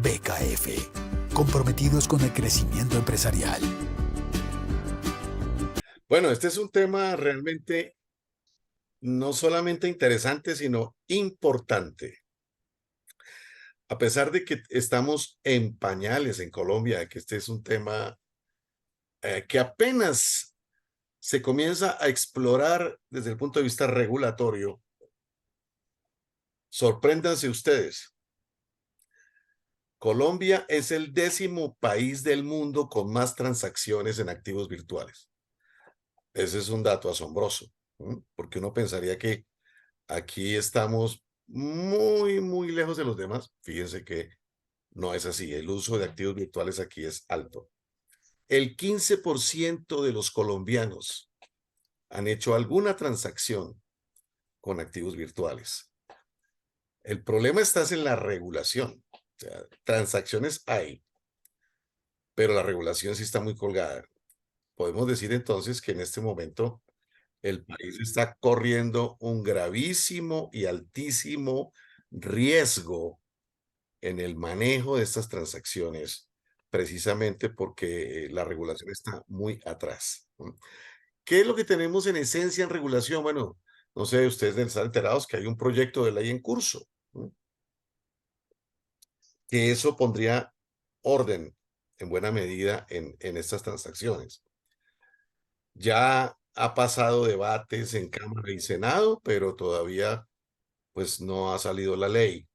BKF, comprometidos con el crecimiento empresarial. Bueno, este es un tema realmente no solamente interesante, sino importante. A pesar de que estamos en pañales en Colombia, que este es un tema que apenas se comienza a explorar desde el punto de vista regulatorio, sorpréndanse ustedes. Colombia es el 10º país del mundo con más transacciones en activos virtuales. Ese es un dato asombroso, porque uno pensaría que aquí estamos muy lejos de los demás. Fíjense que no es así. El uso de activos virtuales aquí es alto. El 15% de los colombianos han hecho alguna transacción con activos virtuales. El problema está en la regulación. O sea, transacciones hay, pero la regulación sí está muy colgada. Podemos decir entonces que en este momento el país está corriendo un gravísimo y altísimo riesgo en el manejo de estas transacciones, precisamente porque la regulación está muy atrás. ¿Qué es lo que tenemos en esencia en regulación? Bueno, no sé, ustedes deben estar enterados que hay un proyecto de ley en curso, que eso pondría orden en buena medida en estas transacciones. Ya ha pasado debates en Cámara y Senado, pero todavía pues no ha salido la ley.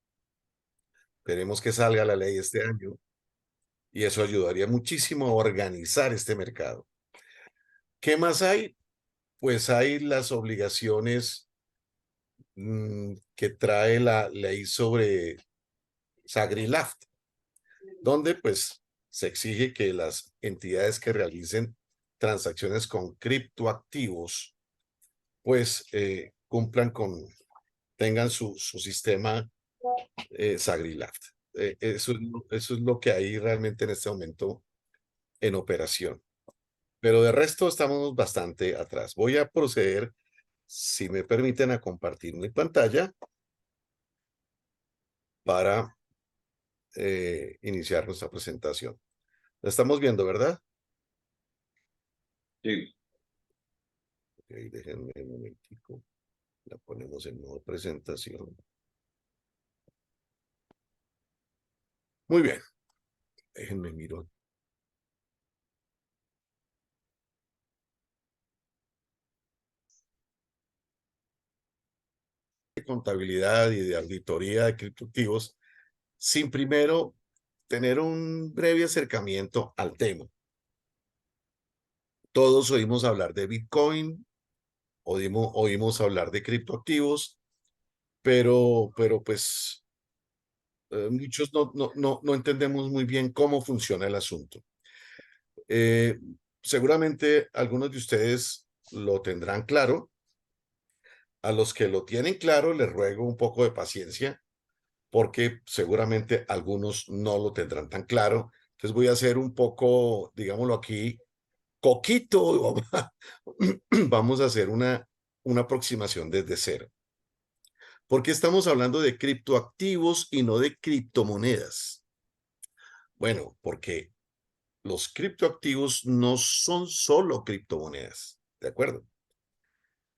Esperemos que salga la ley este año y eso ayudaría muchísimo a organizar este mercado. ¿Qué más hay? Pues hay las obligaciones que trae la ley sobre SAGRI-LAFT, donde pues se exige que las entidades que realicen transacciones con criptoactivos pues cumplan tengan su sistema SAGRI-LAFT. Eso es lo que hay realmente en este momento en operación. Pero de resto estamos bastante atrás. Voy a proceder, si me permiten, a compartir mi pantalla para iniciar nuestra presentación. La estamos viendo, ¿verdad? Sí. Ok, déjenme un momentico. La ponemos en modo presentación. Muy bien. Déjenme miro. De contabilidad y de auditoría de criptoactivos, sin primero tener un breve acercamiento al tema. Todos oímos hablar de Bitcoin, oímos hablar de criptoactivos, pero pues muchos no entendemos muy bien cómo funciona el asunto. Seguramente algunos de ustedes lo tendrán claro. A los que lo tienen claro, les ruego un poco de paciencia, porque seguramente algunos no lo tendrán tan claro. Entonces voy a hacer un poco, digámoslo aquí, coquito. Vamos a hacer una aproximación desde cero. ¿Por qué estamos hablando de criptoactivos y no de criptomonedas? Bueno, porque los criptoactivos no son solo criptomonedas, ¿de acuerdo?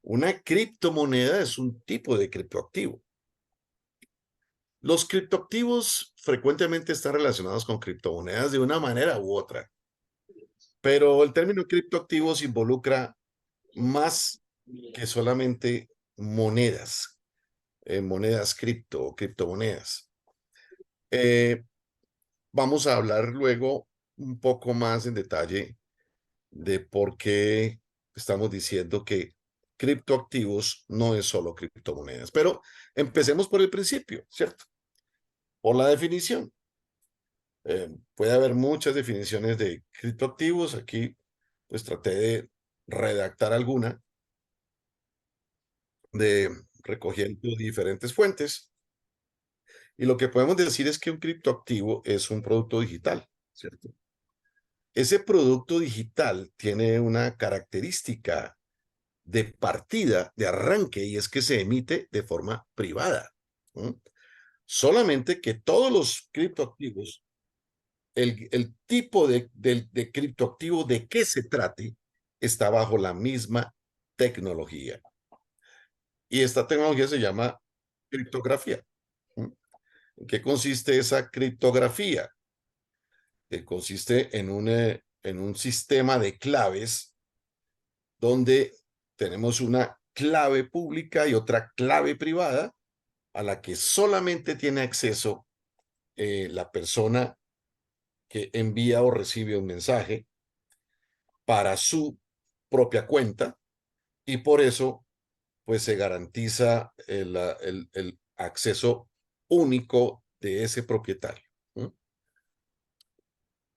Una criptomoneda es un tipo de criptoactivo. Los criptoactivos frecuentemente están relacionados con criptomonedas de una manera u otra, pero el término criptoactivos involucra más que solamente monedas, monedas cripto o criptomonedas. Vamos a hablar luego un poco más en detalle de por qué estamos diciendo que criptoactivos no es solo criptomonedas. Pero empecemos por el principio, ¿cierto? Por la definición. Puede haber muchas definiciones de criptoactivos. Aquí pues traté de redactar alguna recogiendo diferentes fuentes. Y lo que podemos decir es que un criptoactivo es un producto digital, ¿cierto? Ese producto digital tiene una característica de partida, de arranque, y es que se emite de forma privada. Solamente que todos los criptoactivos, el tipo de criptoactivo de qué se trate, está bajo la misma tecnología. Y esta tecnología se llama criptografía. ¿Mm? ¿En qué consiste esa criptografía? Consiste en un sistema de claves donde tenemos una clave pública y otra clave privada a la que solamente tiene acceso la persona que envía o recibe un mensaje para su propia cuenta, y por eso pues se garantiza el acceso único de ese propietario. ¿Mm?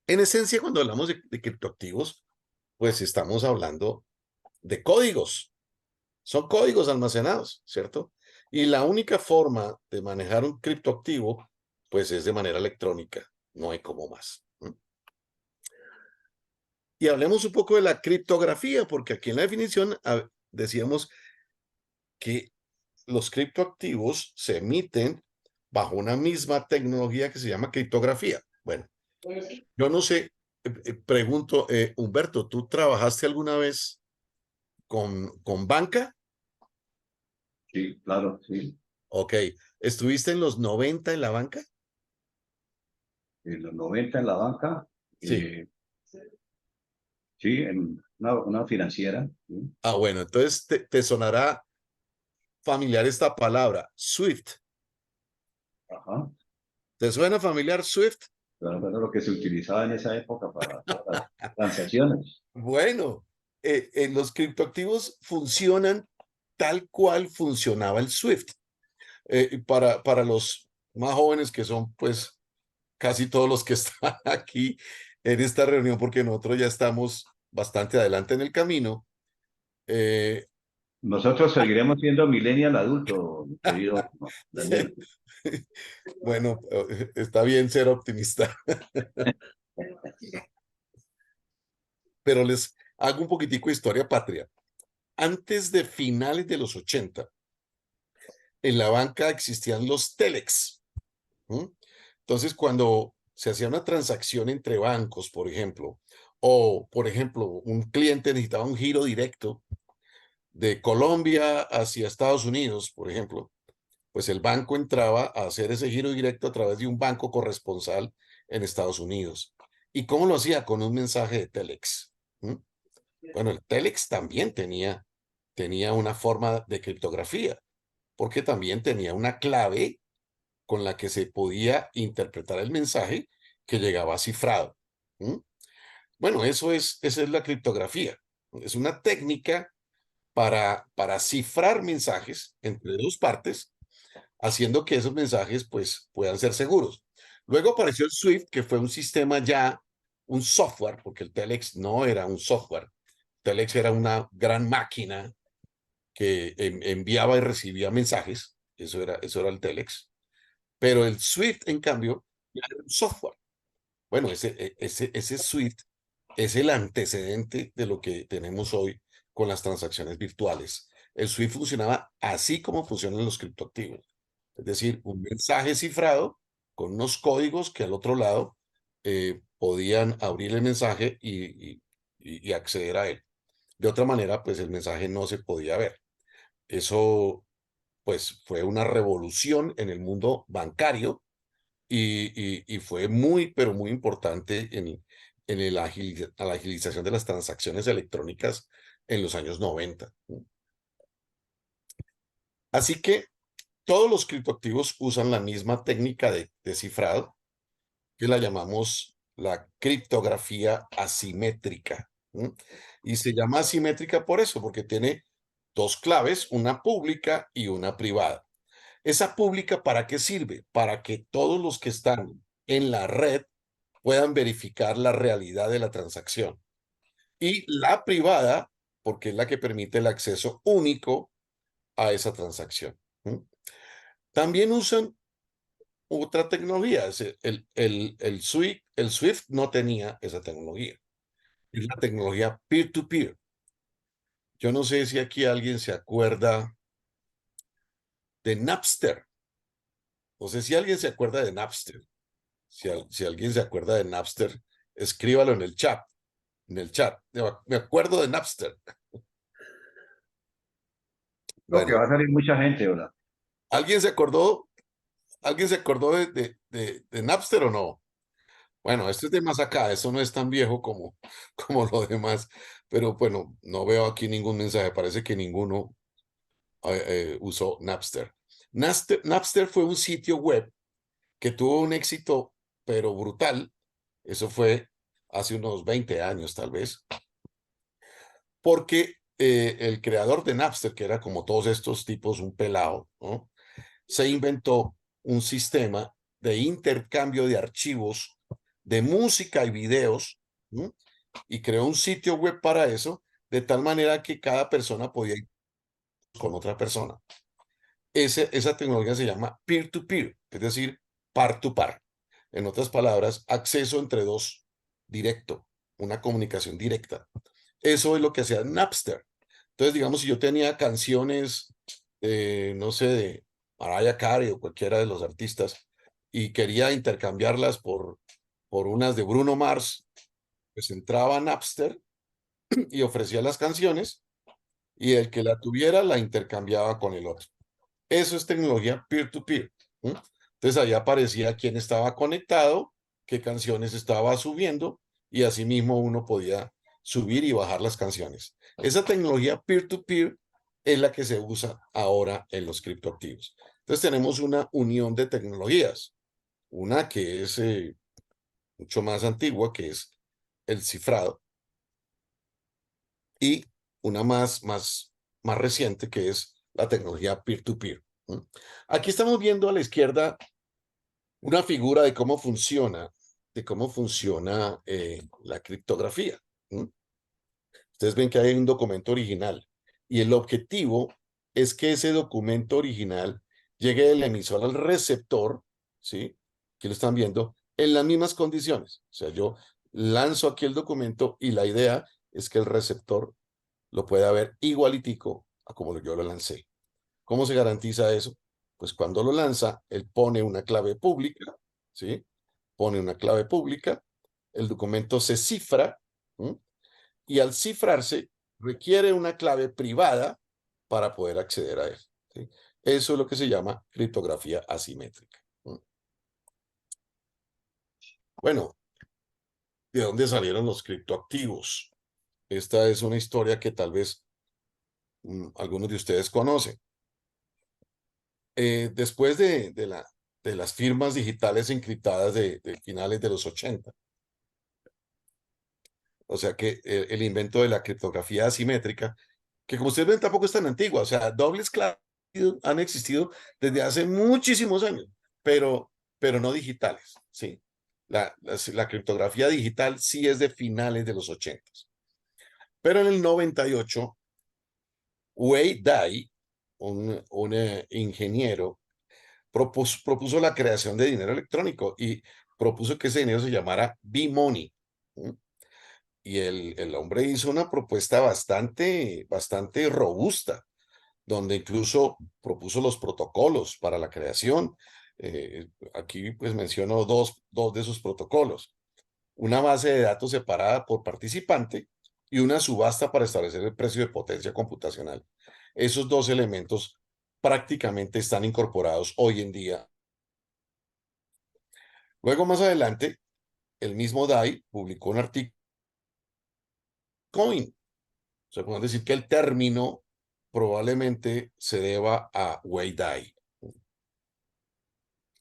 En esencia, cuando hablamos de criptoactivos, pues estamos hablando de códigos. Son códigos almacenados, ¿cierto? Y la única forma de manejar un criptoactivo, pues es de manera electrónica. No hay como más. ¿Mm? Y hablemos un poco de la criptografía, porque aquí en la definición decíamos que los criptoactivos se emiten bajo una misma tecnología que se llama criptografía. Bueno, yo no sé, pregunto, Humberto, ¿tú trabajaste alguna vez con banca? Sí, claro, sí. Ok, ¿estuviste en los 90 en la banca? En los 90 en la banca, Sí. eh, sí, en una financiera. Sí. Ah, bueno, entonces te sonará familiar esta palabra, Swift. Ajá. ¿Te suena familiar Swift? Claro, era lo que se utilizaba en esa época para las transacciones. Bueno, los criptoactivos funcionan tal cual funcionaba el Swift. Para los más jóvenes, que son pues casi todos los que están aquí en esta reunión, porque nosotros ya estamos bastante adelante en el camino. eh, Nosotros seguiremos siendo millennial adulto, mi querido Daniel. bueno, está bien ser optimista, pero les hago un poquitico de historia patria. Antes de finales de los 80, en la banca existían los telex. ¿Mm? Entonces, cuando se hacía una transacción entre bancos, por ejemplo, o, por ejemplo, un cliente necesitaba un giro directo de Colombia hacia Estados Unidos, por ejemplo, pues el banco entraba a hacer ese giro directo a través de un banco corresponsal en Estados Unidos. ¿Y cómo lo hacía? Con un mensaje de telex. ¿Mm? Bueno, el telex también tenía una forma de criptografía, porque también tenía una clave con la que se podía interpretar el mensaje que llegaba cifrado. ¿Mm? Bueno, esa es la criptografía. Es una técnica para cifrar mensajes entre dos partes, haciendo que esos mensajes pues puedan ser seguros. Luego apareció el Swift, que fue un sistema ya, un software, porque el Telex no era un software. Telex era una gran máquina que enviaba y recibía mensajes. Eso era el Telex. Pero el Swift, en cambio, ya era un software. Bueno, ese Swift es el antecedente de lo que tenemos hoy con las transacciones virtuales. El Swift funcionaba así como funcionan los criptoactivos. Es decir, un mensaje cifrado con unos códigos que al otro lado podían abrir el mensaje y acceder a él. De otra manera, pues el mensaje no se podía ver. Eso, pues, fue una revolución en el mundo bancario y fue muy, pero muy importante a la agilización de las transacciones electrónicas en los años 90. Así que todos los criptoactivos usan la misma técnica de cifrado, que la llamamos la criptografía asimétrica. ¿M? Y se llama asimétrica por eso, porque tiene dos claves, una pública y una privada. ¿Esa pública para qué sirve? Para que todos los que están en la red puedan verificar la realidad de la transacción. Y la privada, porque es la que permite el acceso único a esa transacción. ¿M? También usan otra tecnología. El Swift no tenía esa tecnología. Es la tecnología peer-to-peer. Yo no sé si aquí alguien se acuerda de Napster. No sé si alguien se acuerda de Napster. Si alguien se acuerda de Napster, escríbalo en el chat. En el chat. Me acuerdo de Napster. Creo que Bueno, va a salir mucha gente, ¿verdad? ¿alguien se acordó? ¿Alguien se acordó de Napster o no? Bueno, esto es de más acá, eso no es tan viejo como lo demás, pero bueno, no veo aquí ningún mensaje, parece que ninguno usó Napster. Napster fue un sitio web que tuvo un éxito, pero brutal. Eso fue hace unos 20 años, tal vez, porque el creador de Napster, que era como todos estos tipos, un pelado, ¿no? Se inventó un sistema de intercambio de archivos de música y videos, ¿no? Y creó un sitio web para eso, de tal manera que cada persona podía ir con otra persona. Esa tecnología se llama peer-to-peer, es decir, par to par. En otras palabras, acceso entre dos directo, una comunicación directa. Eso es lo que hacía Napster. Entonces, digamos, si yo tenía canciones, no sé, de Mariah Carey o cualquiera de los artistas y quería intercambiarlas por unas de Bruno Mars, pues entraba a Napster y ofrecía las canciones y el que la tuviera la intercambiaba con el otro. Eso es tecnología peer-to-peer. Entonces ahí aparecía quién estaba conectado, qué canciones estaba subiendo y asimismo uno podía subir y bajar las canciones. Esa tecnología peer-to-peer es la que se usa ahora en los criptoactivos. Entonces tenemos una unión de tecnologías, una que es mucho más antigua, que es el cifrado, y una más reciente, que es la tecnología peer-to-peer. Aquí estamos viendo a la izquierda una figura de cómo funciona la criptografía. Ustedes ven que hay un documento original y el objetivo es que ese documento original llegue del emisor al receptor, ¿sí? Que lo están viendo, en las mismas condiciones. O sea, yo lanzo aquí el documento y la idea es que el receptor lo pueda ver igualitico a como yo lo lancé. ¿Cómo se garantiza eso? Pues cuando lo lanza, él pone una clave pública, ¿sí? Pone una clave pública, el documento se cifra, ¿sí? Y al cifrarse requiere una clave privada para poder acceder a él, ¿sí? Eso es lo que se llama criptografía asimétrica. Bueno, ¿de dónde salieron los criptoactivos? Esta es una historia que tal vez algunos de ustedes conocen. Después de las firmas digitales encriptadas de finales de los 80, o sea que el invento de la criptografía asimétrica, que como ustedes ven tampoco es tan antigua, o sea, dobles claves han existido desde hace muchísimos años, pero no digitales, ¿sí? La criptografía digital sí es de finales de los 80. Pero en el 98, Wei Dai, un ingeniero, propuso la creación de dinero electrónico y propuso que ese dinero se llamara B-Money. Y el hombre hizo una propuesta bastante robusta, donde incluso propuso los protocolos para la creación. Aquí pues menciono dos de esos protocolos. Una base de datos separada por participante y una subasta para establecer el precio de potencia computacional. Esos dos elementos prácticamente están incorporados hoy en día. Luego, más adelante, el mismo DAI publicó un artículo Coin. O sea, podemos decir que el término probablemente se deba a Wei Dai.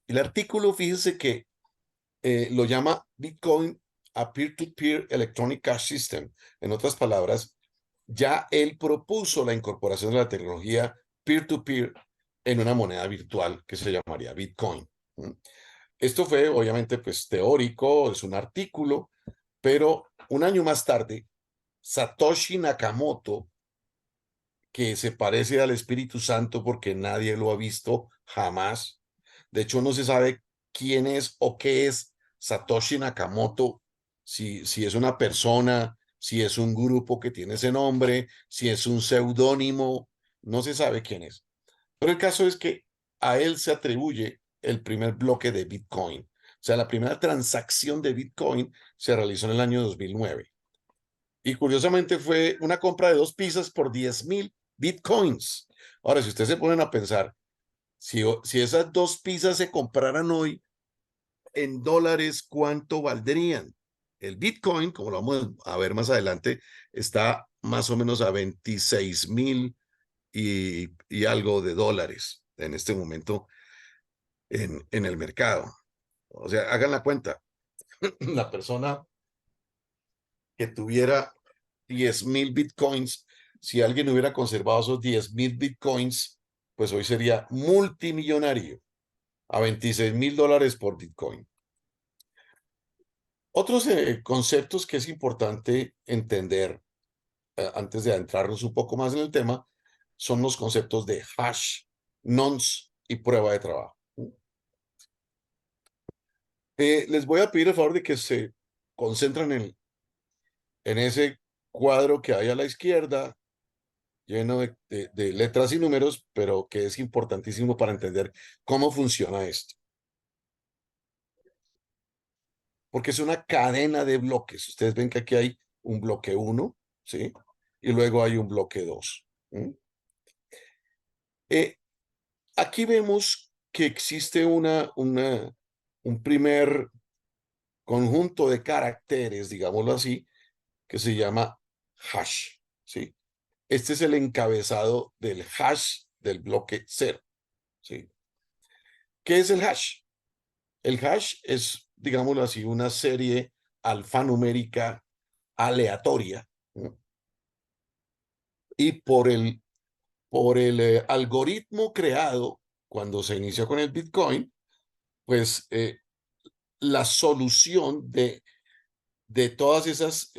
El artículo, fíjese que lo llama Bitcoin a Peer-to-Peer Electronic Cash System. En otras palabras, ya él propuso la incorporación de la tecnología peer-to-peer en una moneda virtual que se llamaría Bitcoin. Esto fue obviamente pues teórico, es un artículo, pero un año más tarde, Satoshi Nakamoto, que se parece al Espíritu Santo porque nadie lo ha visto jamás. De hecho, no se sabe quién es o qué es Satoshi Nakamoto, si es una persona, si es un grupo que tiene ese nombre, si es un seudónimo, no se sabe quién es. Pero el caso es que a él se atribuye el primer bloque de Bitcoin. O sea, la primera transacción de Bitcoin se realizó en el año 2009. Y curiosamente fue una compra de 2 pizzas por 10.000 Bitcoins. Ahora, si ustedes se ponen a pensar, si esas 2 pizzas se compraran hoy en dólares, ¿cuánto valdrían? El Bitcoin, como lo vamos a ver más adelante, está más o menos a 26.000 y algo de dólares en este momento en el mercado. O sea, hagan la cuenta. La persona que tuviera 10.000 Bitcoins, si alguien hubiera conservado esos 10.000 Bitcoins, pues hoy sería multimillonario a 26.000 dólares por Bitcoin. Otros conceptos que es importante entender antes de adentrarnos un poco más en el tema son los conceptos de hash, nonce y prueba de trabajo. Les voy a pedir el favor de que se concentren en ese cuadro que hay a la izquierda, lleno de letras y números, pero que es importantísimo para entender cómo funciona esto. Porque es una cadena de bloques. Ustedes ven que aquí hay un bloque 1, ¿sí? Y luego hay un bloque 2. Aquí vemos que existe un primer conjunto de caracteres, digámoslo así, que se llama hash, ¿sí? Este es el encabezado del hash del bloque 0, ¿sí? ¿Qué es el hash? El hash es, digámoslo así, una serie alfanumérica aleatoria, ¿no? Y por el algoritmo creado cuando se inició con el Bitcoin, pues la solución de todas esas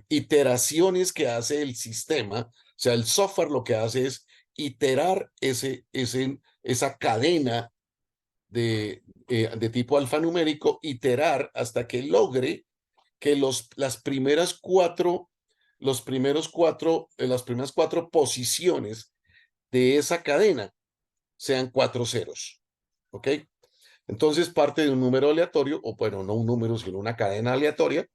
iteraciones que hace el sistema, o sea, el software lo que hace es iterar esa cadena de tipo alfanumérico, iterar hasta que logre que las primeras cuatro posiciones de esa cadena sean 4 ceros. ¿Ok? Entonces parte de un número aleatorio, o bueno, no un número, sino una cadena aleatoria,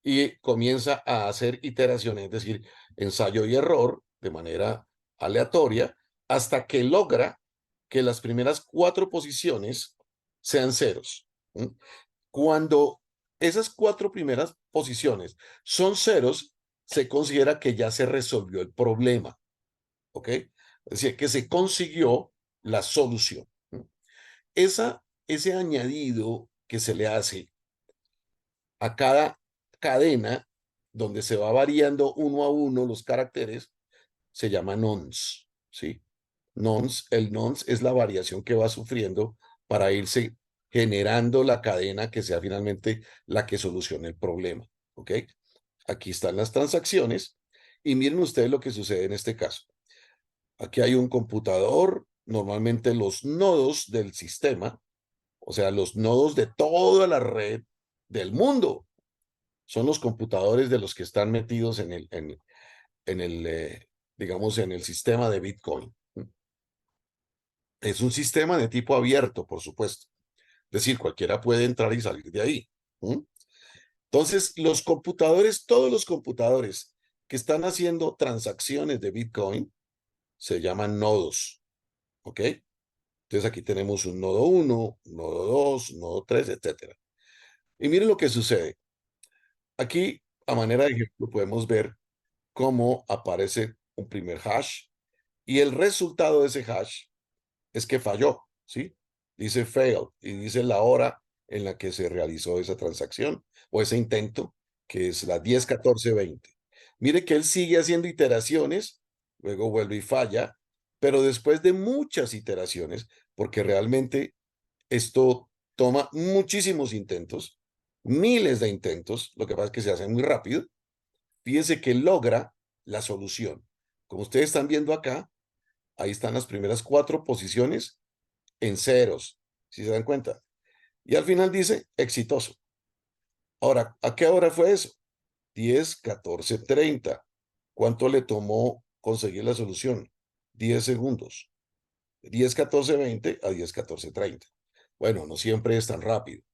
y comienza a hacer iteraciones, es decir, ensayo y error de manera aleatoria, hasta que logra que las primeras 4 posiciones sean ceros. Cuando esas 4 primeras posiciones son ceros, se considera que ya se resolvió el problema. ¿Ok? Es decir, que se consiguió la solución. Ese añadido que se le hace a cada cadena, donde se va variando uno a uno los caracteres, se llama nonce, ¿sí? El nonce es la variación que va sufriendo para irse generando la cadena que sea finalmente la que solucione el problema, ¿ok? Aquí están las transacciones y miren ustedes lo que sucede en este caso. Aquí hay un computador, normalmente los nodos del sistema, o sea, los nodos de toda la red del mundo, son los computadores de los que están metidos digamos, en el sistema de Bitcoin. Es un sistema de tipo abierto, por supuesto. Es decir, cualquiera puede entrar y salir de ahí. Entonces, todos los computadores que están haciendo transacciones de Bitcoin se llaman nodos. ¿Ok? Entonces aquí tenemos un nodo 1, nodo 2, nodo 3, etcétera. Y miren lo que sucede. Aquí, a manera de ejemplo, podemos ver cómo aparece un primer hash y el resultado de ese hash es que falló, ¿sí? Dice fail y dice la hora en la que se realizó esa transacción o ese intento, que es la 10:14:20. Mire que él sigue haciendo iteraciones, luego vuelve y falla, pero después de muchas iteraciones, porque realmente esto toma muchísimos intentos, miles de intentos, lo que pasa es que se hace muy rápido. Fíjense que logra la solución. Como ustedes están viendo acá, ahí están las primeras 4 posiciones en ceros, si se dan cuenta. Y al final dice exitoso. Ahora, ¿a qué hora fue eso? 10:14:30. ¿Cuánto le tomó conseguir la solución? 10 segundos. 10:14:20 a 10:14:30. Bueno, no siempre es tan rápido,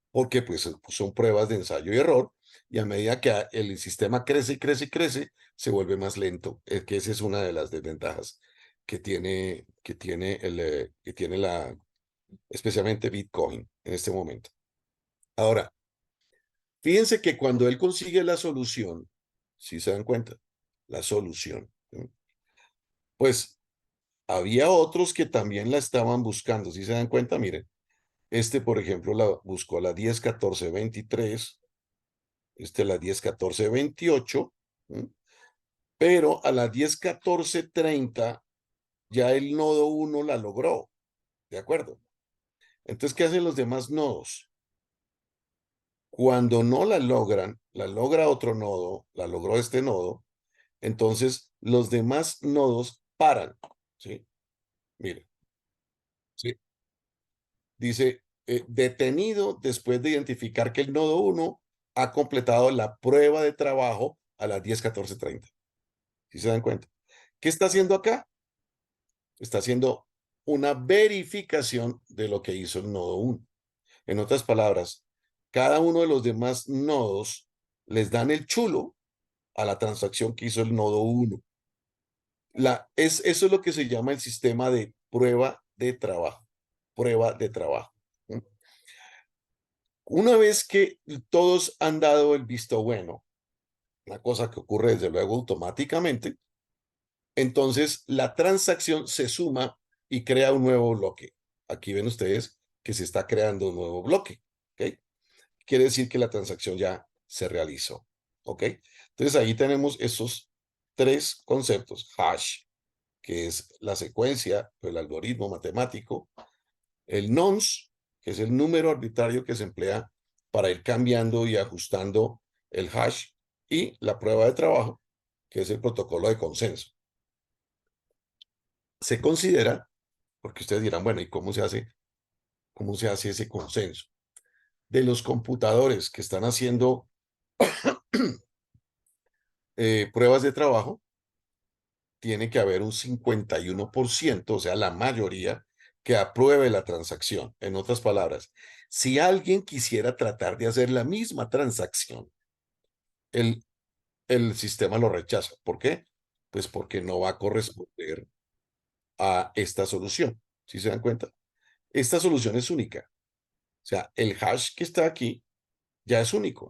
porque pues son pruebas de ensayo y error, y a medida que el sistema crece y crece y crece, se vuelve más lento, que esa es una de las desventajas que tiene especialmente Bitcoin en este momento. Ahora, fíjense que cuando él consigue la solución, si se dan cuenta, la solución, pues había otros que también la estaban buscando, si se dan cuenta, miren, por ejemplo, la buscó a la 10-14-23, la 10-14-28, pero a la 10-14-30 ya el nodo 1 la logró, ¿de acuerdo? Entonces, ¿qué hacen los demás nodos? Cuando no la logran, la logra otro nodo, la logró este nodo, entonces los demás nodos paran, ¿sí? Mire, ¿sí? Dice, detenido después de identificar que el nodo 1 ha completado la prueba de trabajo a las 10-14-30. ¿Sí se dan cuenta? ¿Qué está haciendo acá? Está haciendo una verificación de lo que hizo el nodo 1. En otras palabras, cada uno de los demás nodos les dan el chulo a la transacción que hizo el nodo 1. Eso es lo que se llama el sistema de prueba de trabajo. Prueba de trabajo. Una vez que todos han dado el visto bueno, una cosa que ocurre desde luego automáticamente, entonces la transacción se suma y crea un nuevo bloque. Aquí ven ustedes que se está creando un nuevo bloque. ¿Ok? Quiere decir que la transacción ya se realizó. ¿Ok? Entonces ahí tenemos esos tres conceptos. Hash, que es la secuencia, el algoritmo matemático. El nonce, que es el número arbitrario que se emplea para ir cambiando y ajustando el hash. Y la prueba de trabajo, que es el protocolo de consenso. Se considera, porque ustedes dirán, bueno, ¿y cómo se hace ese consenso? De los computadores que están haciendo pruebas de trabajo, tiene que haber un 51%, o sea, la mayoría, que apruebe la transacción. En otras palabras, si alguien quisiera tratar de hacer la misma transacción, el, el sistema lo rechaza. ¿Por qué? Pues porque no va a corresponder a esta solución. ¿Sí se dan cuenta? Esta solución es única. O sea, el hash que está aquí ya es único.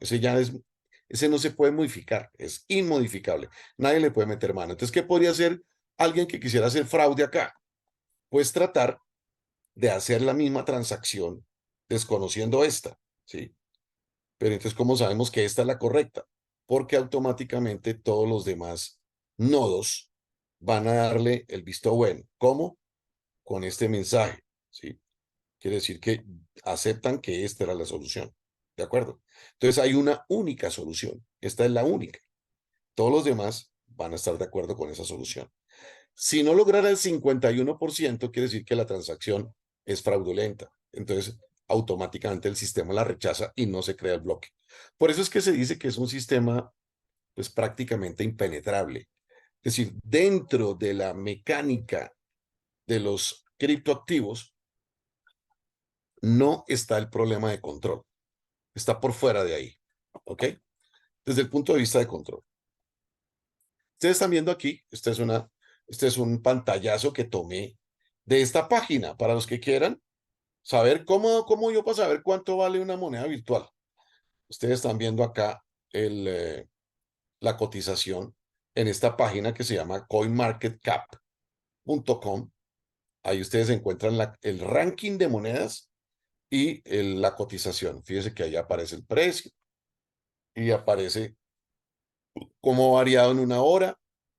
Ese no se puede modificar, es inmodificable. Nadie le puede meter mano. Entonces, ¿qué podría hacer alguien que quisiera hacer fraude acá? Pues tratar de hacer la misma transacción desconociendo esta, ¿sí? Pero entonces, ¿cómo sabemos que esta es la correcta? Porque automáticamente todos los demás nodos van a darle el visto bueno. ¿Cómo? Con este mensaje, ¿sí? Quiere decir que aceptan que esta era la solución. ¿De acuerdo? Entonces hay una única solución. Esta es la única. Todos los demás van a estar de acuerdo con esa solución. Si no lograra el 51%, quiere decir que la transacción es fraudulenta. Entonces, automáticamente el sistema la rechaza y no se crea el bloque. Por eso es que se dice que es un sistema, pues, prácticamente impenetrable. Es decir, dentro de la mecánica de los criptoactivos, no está el problema de control. Está por fuera de ahí. ¿Ok? Desde el punto de vista de control. Ustedes están viendo aquí, este es un pantallazo que tomé de esta página para los que quieran saber cómo yo para saber cuánto vale una moneda virtual. Ustedes están viendo acá la cotización en esta página que se llama coinmarketcap.com. Ahí ustedes encuentran el ranking de monedas y la cotización. Fíjense que ahí aparece el precio y aparece cómo ha variado en una hora,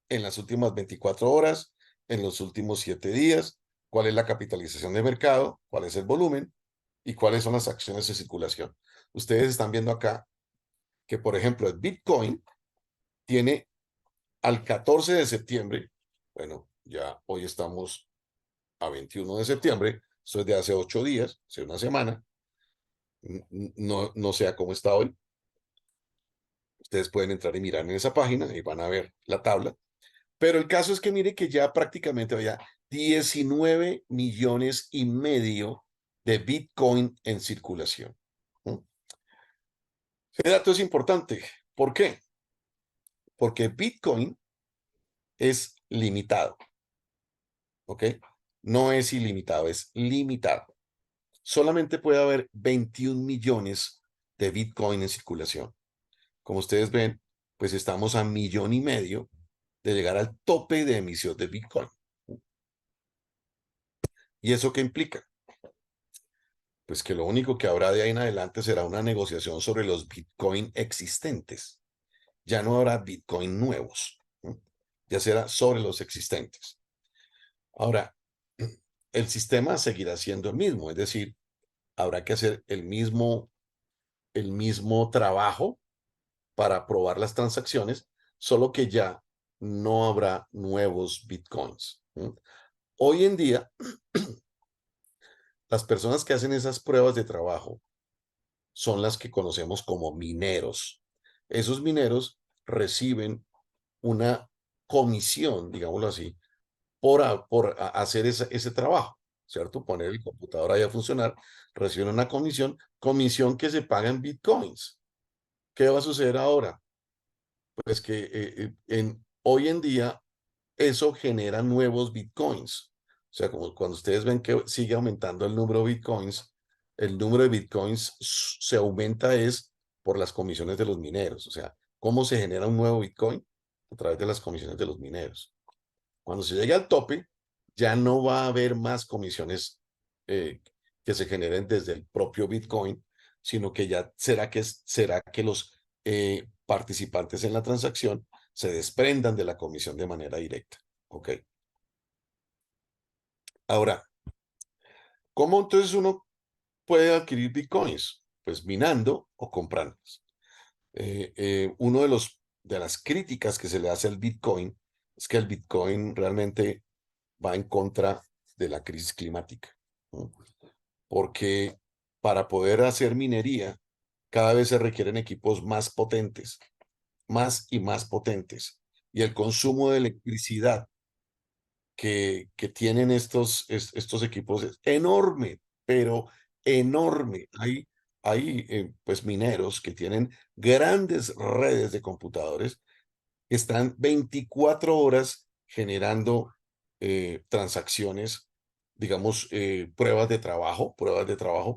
en las últimas 24 horas, en los últimos 7 días, cuál es la capitalización de mercado, cuál es el volumen y cuáles son las acciones de circulación. Ustedes están viendo acá que, por ejemplo, el Bitcoin tiene al 14 de septiembre, bueno, ya hoy estamos a 21 de septiembre, eso es de hace 8 días, hace una semana, no sé a cómo está hoy. Ustedes pueden entrar y mirar en esa página y van a ver la tabla. Pero el caso es que mire que ya prácticamente 19,5 millones de Bitcoin en circulación. Ese dato es importante. ¿Por qué? Porque Bitcoin es limitado, ¿ok? No es ilimitado, es limitado. Solamente puede haber 21 millones de Bitcoin en circulación. Como ustedes ven, pues estamos a 1,5 millones de llegar al tope de emisión de Bitcoin. ¿Y eso qué implica? Pues que lo único que habrá de ahí en adelante será una negociación sobre los Bitcoin existentes. Ya no habrá Bitcoin nuevos, ¿no? Ya será sobre los existentes. Ahora, el sistema seguirá siendo el mismo, es decir, habrá que hacer el mismo trabajo para probar las transacciones, solo que ya no habrá nuevos Bitcoins, ¿no? Hoy en día, las personas que hacen esas pruebas de trabajo son las que conocemos como mineros. Esos mineros reciben una comisión, digámoslo así, por hacer ese trabajo, ¿cierto? Poner el computador ahí a funcionar, reciben una comisión que se paga en bitcoins. ¿Qué va a suceder ahora? Pues que hoy en día eso genera nuevos bitcoins. O sea, como cuando ustedes ven que sigue aumentando el número de bitcoins, el número de bitcoins se aumenta es por las comisiones de los mineros. O sea, ¿cómo se genera un nuevo bitcoin? A través de las comisiones de los mineros. Cuando se llegue al tope, ya no va a haber más comisiones eh, que se generen desde el propio Bitcoin, sino que ya será que los participantes en la transacción se desprendan de la comisión de manera directa. ¿Ok? Ahora, ¿cómo entonces uno puede adquirir Bitcoins? Pues minando o comprándolos. Uno de las críticas que se le hace al Bitcoin es que el Bitcoin realmente va en contra de la crisis climática, ¿no? Porque para poder hacer minería, cada vez se requieren equipos más potentes, más y más potentes. Y el consumo de electricidad que tienen estos equipos es enorme, pero enorme. Hay pues mineros que tienen grandes redes de computadores que están 24 horas generando transacciones, digamos, pruebas de trabajo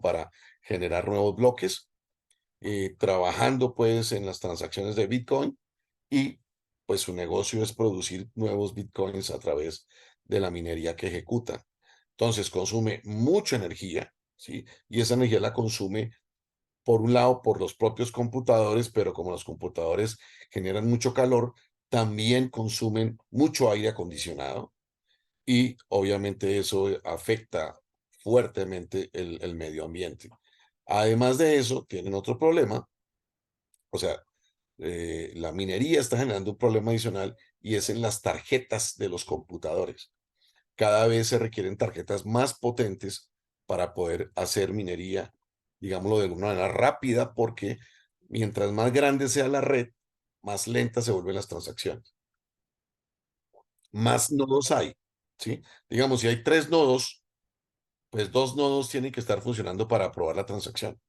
para generar nuevos bloques, trabajando pues en las transacciones de Bitcoin y pues su negocio es producir nuevos Bitcoins a través de la minería que ejecutan. Entonces consume mucha energía, ¿sí? Y esa energía la consume por un lado por los propios computadores, pero como los computadores generan mucho calor, también consumen mucho aire acondicionado y obviamente eso afecta fuertemente el medio ambiente. Además de eso, tienen otro problema, o sea, la minería está generando un problema adicional y es en las tarjetas de los computadores. Cada vez se requieren tarjetas más potentes para poder hacer minería, digámoslo de alguna manera rápida, porque mientras más grande sea la red, más lentas se vuelven las transacciones. Más nodos hay, ¿sí? Digamos, si hay 3 nodos, pues 2 nodos tienen que estar funcionando para aprobar la transacción.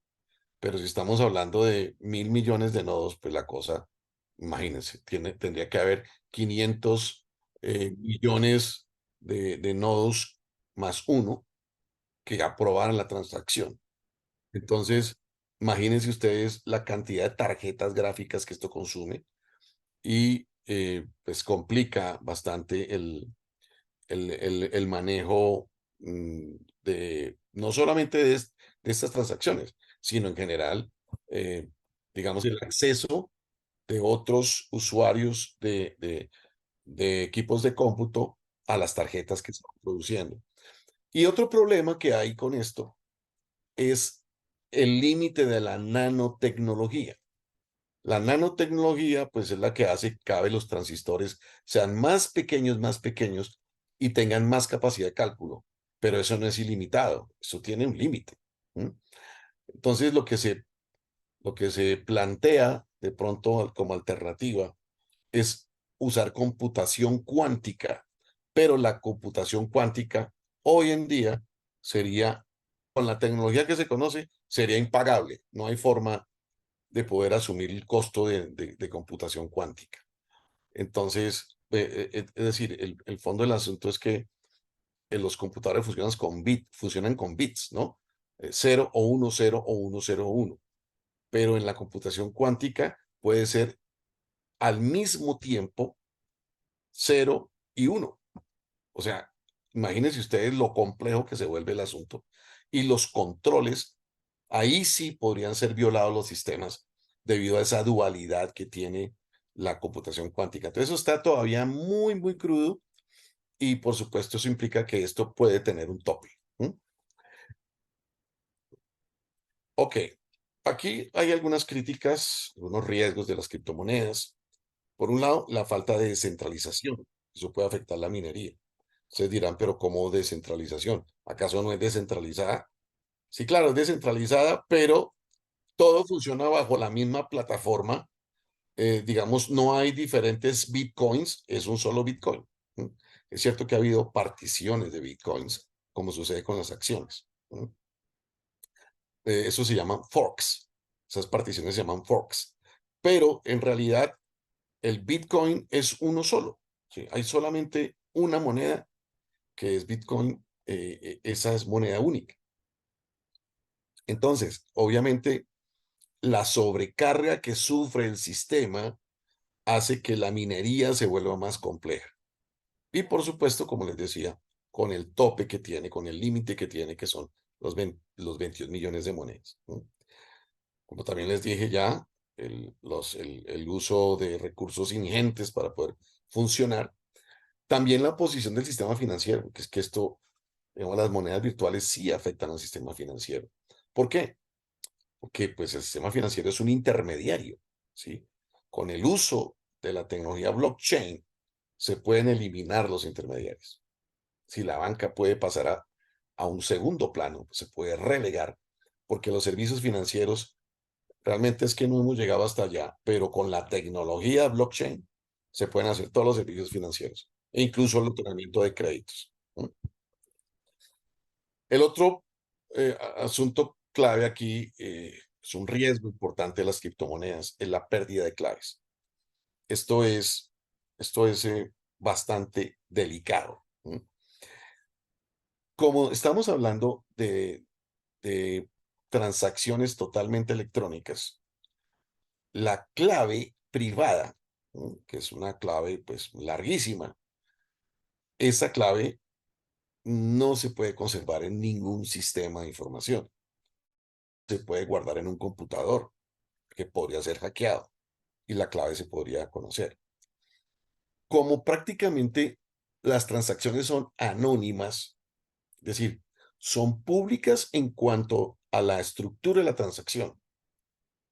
Pero si estamos hablando de 1,000 millones de nodos, pues la cosa, imagínense, tendría que haber 500 millones de nodos más uno que aprobaran la transacción. Entonces, imagínense ustedes la cantidad de tarjetas gráficas que esto consume y pues complica bastante el manejo no solamente de estas transacciones, sino en general, eh, digamos, el acceso de otros usuarios de equipos de cómputo a las tarjetas que están produciendo. Y otro problema que hay con esto es el límite de la nanotecnología. La nanotecnología, pues es la que hace que cada vez los transistores sean más pequeños y tengan más capacidad de cálculo. Pero eso no es ilimitado, eso tiene un límite. Entonces, lo que se plantea de pronto como alternativa es usar computación cuántica pero la computación cuántica hoy en día sería, con la tecnología que se conoce, sería impagable. No hay forma de poder asumir el costo de computación cuántica. Entonces, es decir, el fondo del asunto es que los computadores funcionan con bits, ¿no? 0 o 1, 0 o 1, 0 o 1. Pero en la computación cuántica puede ser al mismo tiempo 0 y 1. O sea, imagínense ustedes lo complejo que se vuelve el asunto. Y los controles, ahí sí podrían ser violados los sistemas debido a esa dualidad que tiene la computación cuántica. Entonces, eso está todavía muy, muy crudo y por supuesto eso implica que esto puede tener un tope. Ok, aquí hay algunas críticas, algunos riesgos de las criptomonedas. Por un lado, la falta de descentralización. Eso puede afectar la minería. Ustedes dirán, pero ¿cómo descentralización? ¿Acaso no es descentralizada? Sí, claro, es descentralizada, pero todo funciona bajo la misma plataforma. Digamos, no hay diferentes bitcoins, es un solo bitcoin. ¿Mm? Es cierto que ha habido particiones de bitcoins, como sucede con las acciones. Eso se llaman forks. Esas particiones se llaman forks. Pero en realidad el bitcoin es uno solo. ¿Sí? Hay solamente una moneda que es bitcoin. Esa es moneda única. Entonces, obviamente, la sobrecarga que sufre el sistema hace que la minería se vuelva más compleja. Y por supuesto, como les decía, con el tope que tiene, con el límite que tiene, que son los 21 millones de monedas. ¿No? Como también les dije ya, el uso de recursos ingentes para poder funcionar. También la posición del sistema financiero, que es que esto, digamos, las monedas virtuales sí afectan al sistema financiero. ¿Por qué? Porque pues el sistema financiero es un intermediario, ¿sí? Con el uso de la tecnología blockchain se pueden eliminar los intermediarios. Si la banca puede pasar a un segundo plano, se puede relegar, porque los servicios financieros realmente es que no hemos llegado hasta allá, pero con la tecnología blockchain se pueden hacer todos los servicios financieros, e incluso el otorgamiento de créditos. ¿No? El otro asunto clave aquí es un riesgo importante de las criptomonedas, es la pérdida de claves. Esto es, esto es bastante delicado. ¿No? Como estamos hablando de transacciones totalmente electrónicas, la clave privada, ¿no? Que es una clave pues larguísima, esa clave no se puede conservar en ningún sistema de información. Se puede guardar en un computador que podría ser hackeado y la clave se podría conocer. Como prácticamente las transacciones son anónimas, es decir, son públicas en cuanto a la estructura de la transacción,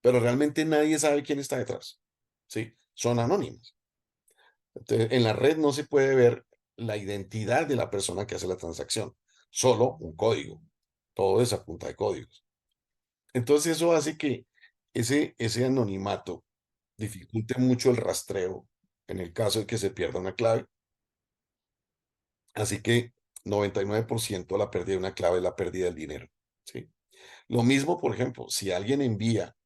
pero realmente nadie sabe quién está detrás. ¿Sí? Son anónimas. Entonces, en la red no se puede ver la identidad de la persona que hace la transacción, solo un código. Todo es a punta de códigos. Entonces eso hace que ese anonimato dificulte mucho el rastreo en el caso de que se pierda una clave. Así que 99% la pérdida de una clave es la pérdida del dinero. ¿Sí? Lo mismo, por ejemplo, si alguien envía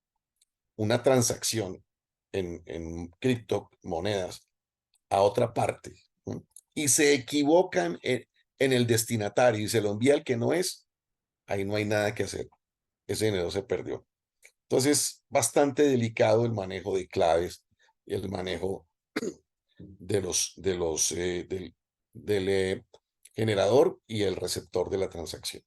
una transacción en criptomonedas a otra parte, ¿no? Y se equivocan en el destinatario y se lo envía al que no es, ahí no hay nada que hacer. Ese dinero se perdió. Entonces, bastante delicado el manejo de claves y el manejo del generador y el receptor de la transacción.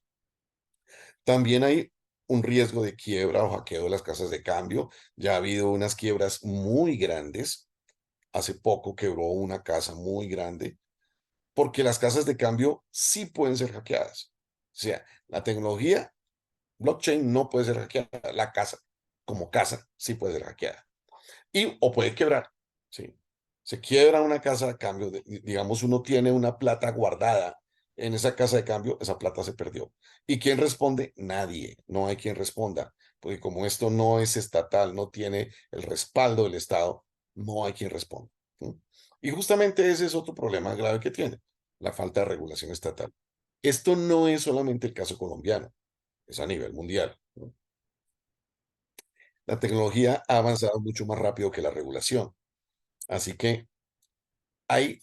También hay un riesgo de quiebra o hackeo de las casas de cambio. Ya ha habido unas quiebras muy grandes. Hace poco quebró una casa muy grande porque las casas de cambio sí pueden ser hackeadas. O sea, la tecnología blockchain no puede ser hackeada. La casa, como casa, sí puede ser hackeada. O puede quebrar, ¿sí? Se quiebra una casa de cambio, digamos, uno tiene una plata guardada en esa casa de cambio, esa plata se perdió. ¿Y quién responde? Nadie, no hay quien responda, porque como esto no es estatal, no tiene el respaldo del Estado, no hay quien responda. ¿Sí? Y justamente ese es otro problema grave que tiene. la falta de regulación estatal. Esto no es solamente el caso colombiano, es a nivel mundial, ¿no? La tecnología ha avanzado mucho más rápido que la regulación, así que hay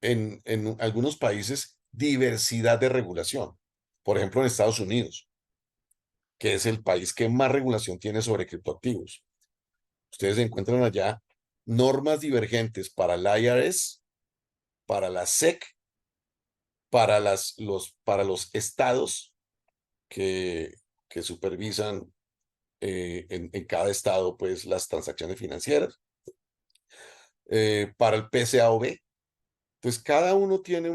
en algunos países diversidad de regulación. Por ejemplo, en Estados Unidos, que es el país que más regulación tiene sobre criptoactivos. Ustedes encuentran allá normas divergentes para el IRS, para la SEC, para los estados que supervisan en cada estado pues las transacciones financieras, para el PCAOB. Entonces, cada uno tiene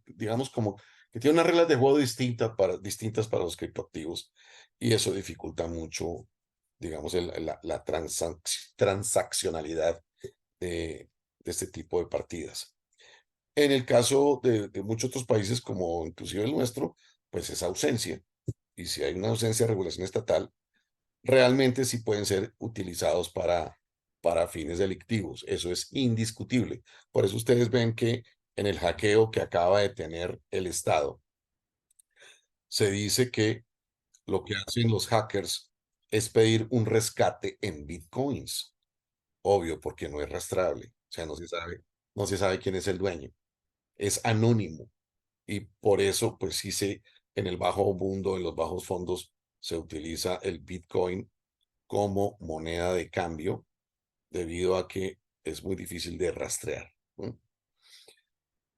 digamos como que tiene unas reglas de juego distintas para los criptoactivos y eso dificulta mucho, digamos, la transaccionalidad de este tipo de partidas. En el caso de muchos otros países, como inclusive el nuestro, pues es ausencia. Y si hay una ausencia de regulación estatal, realmente sí pueden ser utilizados para fines delictivos. Eso es indiscutible. Por eso ustedes ven que en el hackeo que acaba de tener el Estado, se dice que lo que hacen los hackers es pedir un rescate en bitcoins. Obvio, porque no es rastreable. O sea, no se sabe quién es el dueño. Es anónimo. Y por eso, pues sí en el bajo mundo, en los bajos fondos, se utiliza el bitcoin como moneda de cambio debido a que es muy difícil de rastrear, ¿no?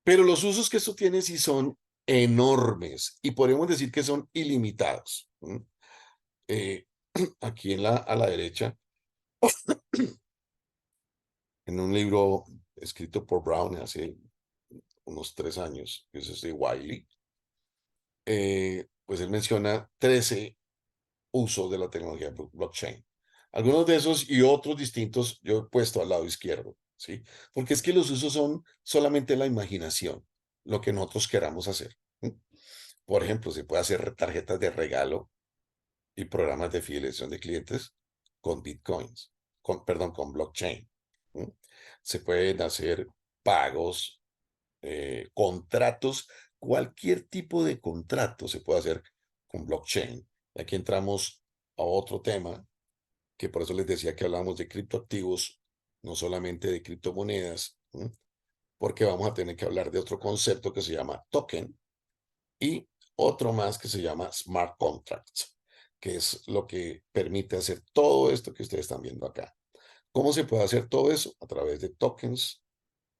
Pero los usos que esto tiene sí son enormes y podemos decir que son ilimitados, ¿no? Eh, aquí a la derecha, en un libro escrito por Brown hace unos 3 años, que es de Wiley, pues él menciona 13 usos de la tecnología blockchain. Algunos de esos y otros distintos yo he puesto al lado izquierdo, ¿sí? Porque es que los usos son solamente la imaginación, lo que nosotros queramos hacer. ¿Sí? Por ejemplo, se puede hacer tarjetas de regalo y programas de fidelización de clientes con bitcoins, perdón, con blockchain. ¿Sí? Se pueden hacer pagos, contratos, cualquier tipo de contrato se puede hacer con blockchain. Aquí entramos a otro tema, que por eso les decía que hablamos de criptoactivos, no solamente de criptomonedas, ¿sí? Porque vamos a tener que hablar de otro concepto que se llama token y otro más que se llama smart contracts, que es lo que permite hacer todo esto que ustedes están viendo acá. ¿Cómo se puede hacer todo eso? A través de tokens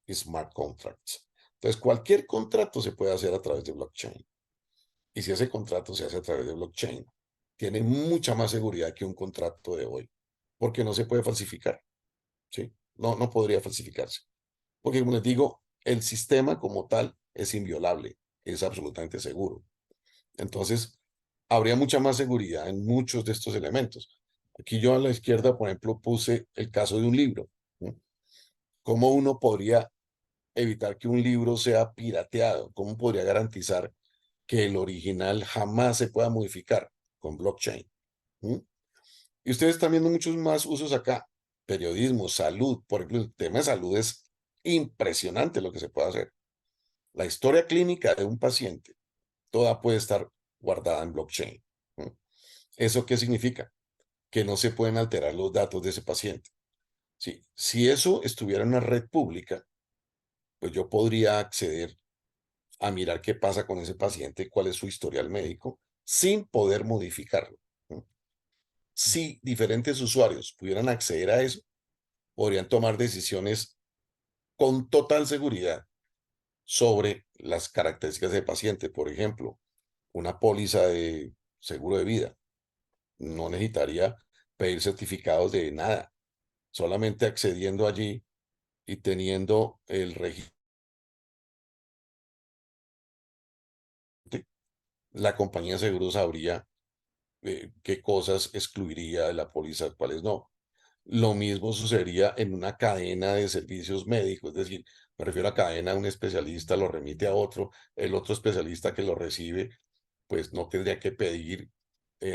y smart contracts. Entonces, cualquier contrato se puede hacer a través de blockchain. Y si ese contrato se hace a través de blockchain, tiene mucha más seguridad que un contrato de hoy, porque no se puede falsificar, ¿sí? No podría falsificarse. Porque, como les digo, el sistema como tal es inviolable, es absolutamente seguro. Entonces, habría mucha más seguridad en muchos de estos elementos. Aquí yo a la izquierda, por ejemplo, puse el caso de un libro, ¿no? ¿Cómo uno podría evitar que un libro sea pirateado? ¿Cómo podría garantizar que el original jamás se pueda modificar con blockchain? ¿Mm? Y ustedes están viendo muchos más usos acá. Periodismo, salud, por ejemplo, el tema de salud es impresionante lo que se puede hacer. La historia clínica de un paciente, toda puede estar guardada en blockchain. ¿Mm? ¿Eso qué significa? Que no se pueden alterar los datos de ese paciente. Sí, si eso estuviera en una red pública, pues yo podría acceder a mirar qué pasa con ese paciente, cuál es su historial médico, sin poder modificarlo. ¿No? Si diferentes usuarios pudieran acceder a eso, podrían tomar decisiones con total seguridad sobre las características del paciente. Por ejemplo, una póliza de seguro de vida no necesitaría pedir certificados de nada, solamente accediendo allí y teniendo el registro, la compañía de seguros sabría qué cosas excluiría de la póliza, cuáles no. Lo mismo sucedería en una cadena de servicios médicos, es decir, me refiero a cadena, un especialista lo remite a otro, el otro especialista que lo recibe, pues no tendría que pedir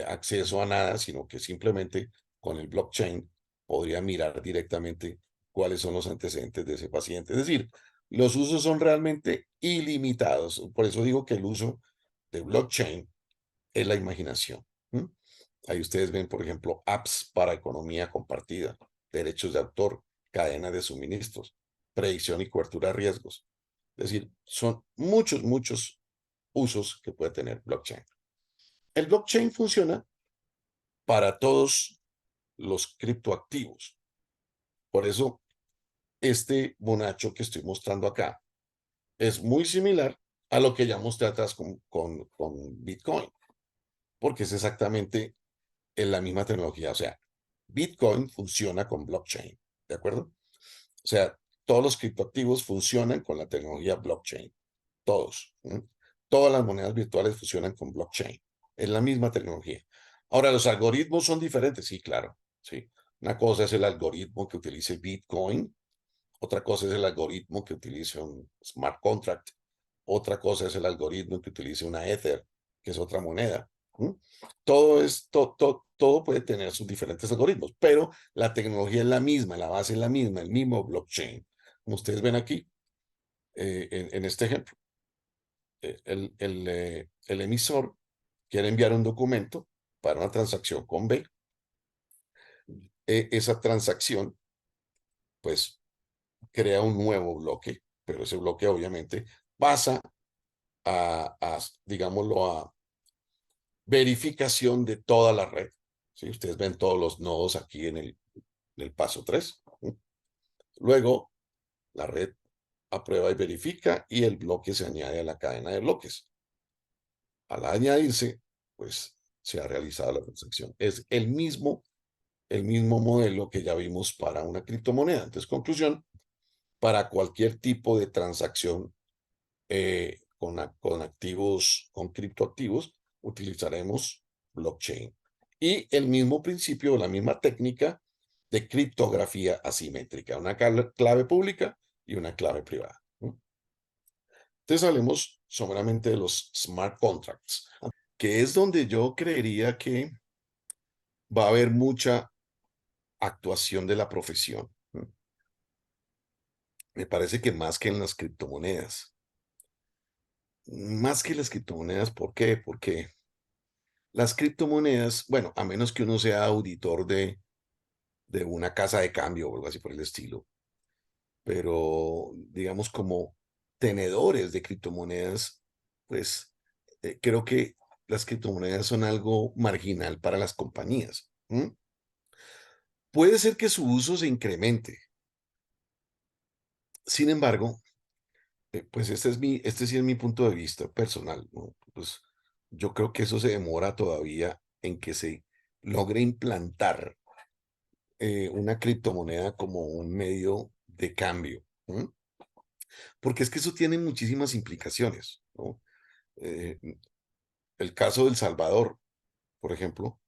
acceso a nada, sino que simplemente con el blockchain podría mirar directamente cuáles son los antecedentes de ese paciente. Es decir, Los usos son realmente ilimitados. Por eso digo que el uso de blockchain es la imaginación. ¿M? Ahí ustedes ven, por ejemplo, apps para economía compartida, derechos de autor, cadena de suministros, predicción y cobertura de riesgos. Es decir, son muchos, muchos usos que puede tener blockchain. El blockchain funciona para todos los criptoactivos. Por eso, este bonacho que estoy mostrando acá es muy similar a lo que ya mostré atrás con Bitcoin, porque es exactamente en la misma tecnología. O sea, Bitcoin funciona con blockchain, ¿de acuerdo? O sea, todos los criptoactivos funcionan con la tecnología blockchain, todos. Todas las monedas virtuales funcionan con blockchain, es la misma tecnología. Ahora, los algoritmos son diferentes, sí, claro, sí. Una cosa es el algoritmo que utilice Bitcoin, otra cosa es el algoritmo que utilice un smart contract, otra cosa es el algoritmo que utilice una Ether, que es otra moneda. Todo puede tener sus diferentes algoritmos, pero la tecnología es la misma, la base es la misma, el mismo blockchain. Como ustedes ven aquí, en este ejemplo, el emisor quiere enviar un documento para una transacción con B. Esa transacción, pues, crea un nuevo bloque, pero ese bloque obviamente pasa digámoslo, a verificación de toda la red. ¿Sí? Ustedes ven todos los nodos aquí en el paso 3. Luego, la red aprueba y verifica y el bloque se añade a la cadena de bloques. Al añadirse, pues se ha realizado la transacción. Es el mismo modelo que ya vimos para una criptomoneda. Entonces, conclusión, para cualquier tipo de transacción con activos, con criptoactivos, utilizaremos blockchain. Y el mismo principio, la misma técnica de criptografía asimétrica, una clave pública y una clave privada. Entonces hablemos someramente de los smart contracts, que es donde yo creería que va a haber mucha actuación de la profesión. Me parece que más que en las criptomonedas. Más que las criptomonedas, ¿por qué? Porque las criptomonedas, bueno, a menos que uno sea auditor de una casa de cambio o algo así por el estilo, pero digamos como tenedores de criptomonedas, pues creo que las criptomonedas son algo marginal para las compañías. Puede ser que su uso se incremente. Sin embargo, pues este sí es mi punto de vista personal, ¿no? Pues yo creo que eso se demora todavía en que se logre implantar una criptomoneda como un medio de cambio, porque es que eso tiene muchísimas implicaciones, ¿no? Eh, el caso del Salvador, por ejemplo,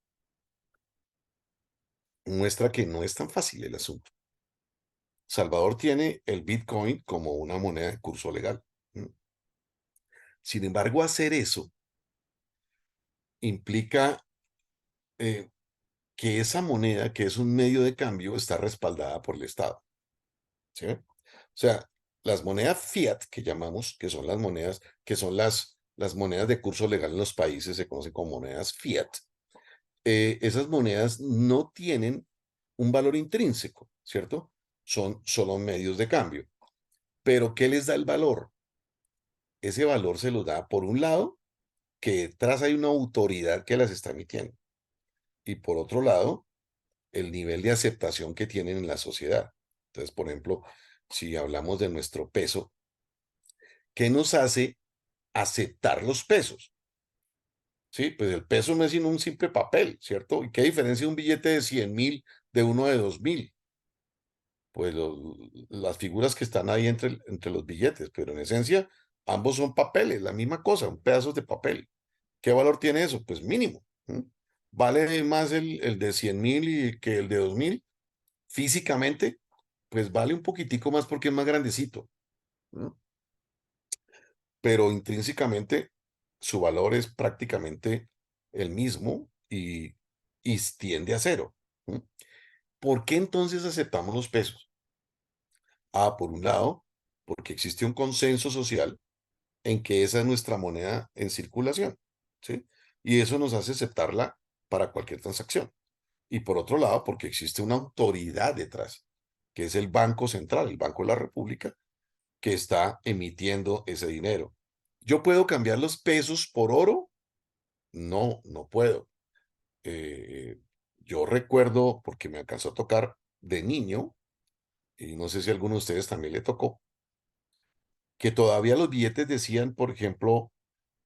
muestra que no es tan fácil el asunto. Salvador tiene el Bitcoin como una moneda de curso legal. Sin embargo, hacer eso implica eh, que esa moneda, que es un medio de cambio, está respaldada por el Estado. ¿Sí? O sea, las monedas fiat que llamamos, que son las monedas, que son las monedas de curso legal en los países, se conocen como monedas fiat. Esas monedas no tienen un valor intrínseco, ¿cierto? Son solo medios de cambio. Pero ¿qué les da el valor? Ese valor se lo da, por un lado, que detrás hay una autoridad que las está emitiendo. Y por otro lado, el nivel de aceptación que tienen en la sociedad. Entonces, por ejemplo, si hablamos de nuestro peso, ¿qué nos hace aceptar los pesos? Sí, pues el peso no es sino un simple papel, ¿cierto? ¿Y qué diferencia un billete de 100.000 de uno de 2.000? Pues las figuras que están ahí entre los billetes, pero en esencia ambos son papeles, la misma cosa, un pedazo de papel. ¿Qué valor tiene eso? Pues mínimo. ¿Vale más el de 100.000 que el de 2.000? Físicamente, pues vale un poquitico más porque es más grandecito, ¿no? Pero intrínsecamente su valor es prácticamente el mismo y tiende a cero. ¿Por qué entonces aceptamos los pesos? Por un lado, porque existe un consenso social en que esa es nuestra moneda en circulación, ¿sí? Y eso nos hace aceptarla para cualquier transacción. Y por otro lado, porque existe una autoridad detrás, que es el Banco Central, el Banco de la República, que está emitiendo ese dinero. ¿Yo puedo cambiar los pesos por oro? No, no puedo. Yo recuerdo, porque me alcanzó a tocar de niño, y no sé si a alguno de ustedes también le tocó, que todavía los billetes decían, por ejemplo,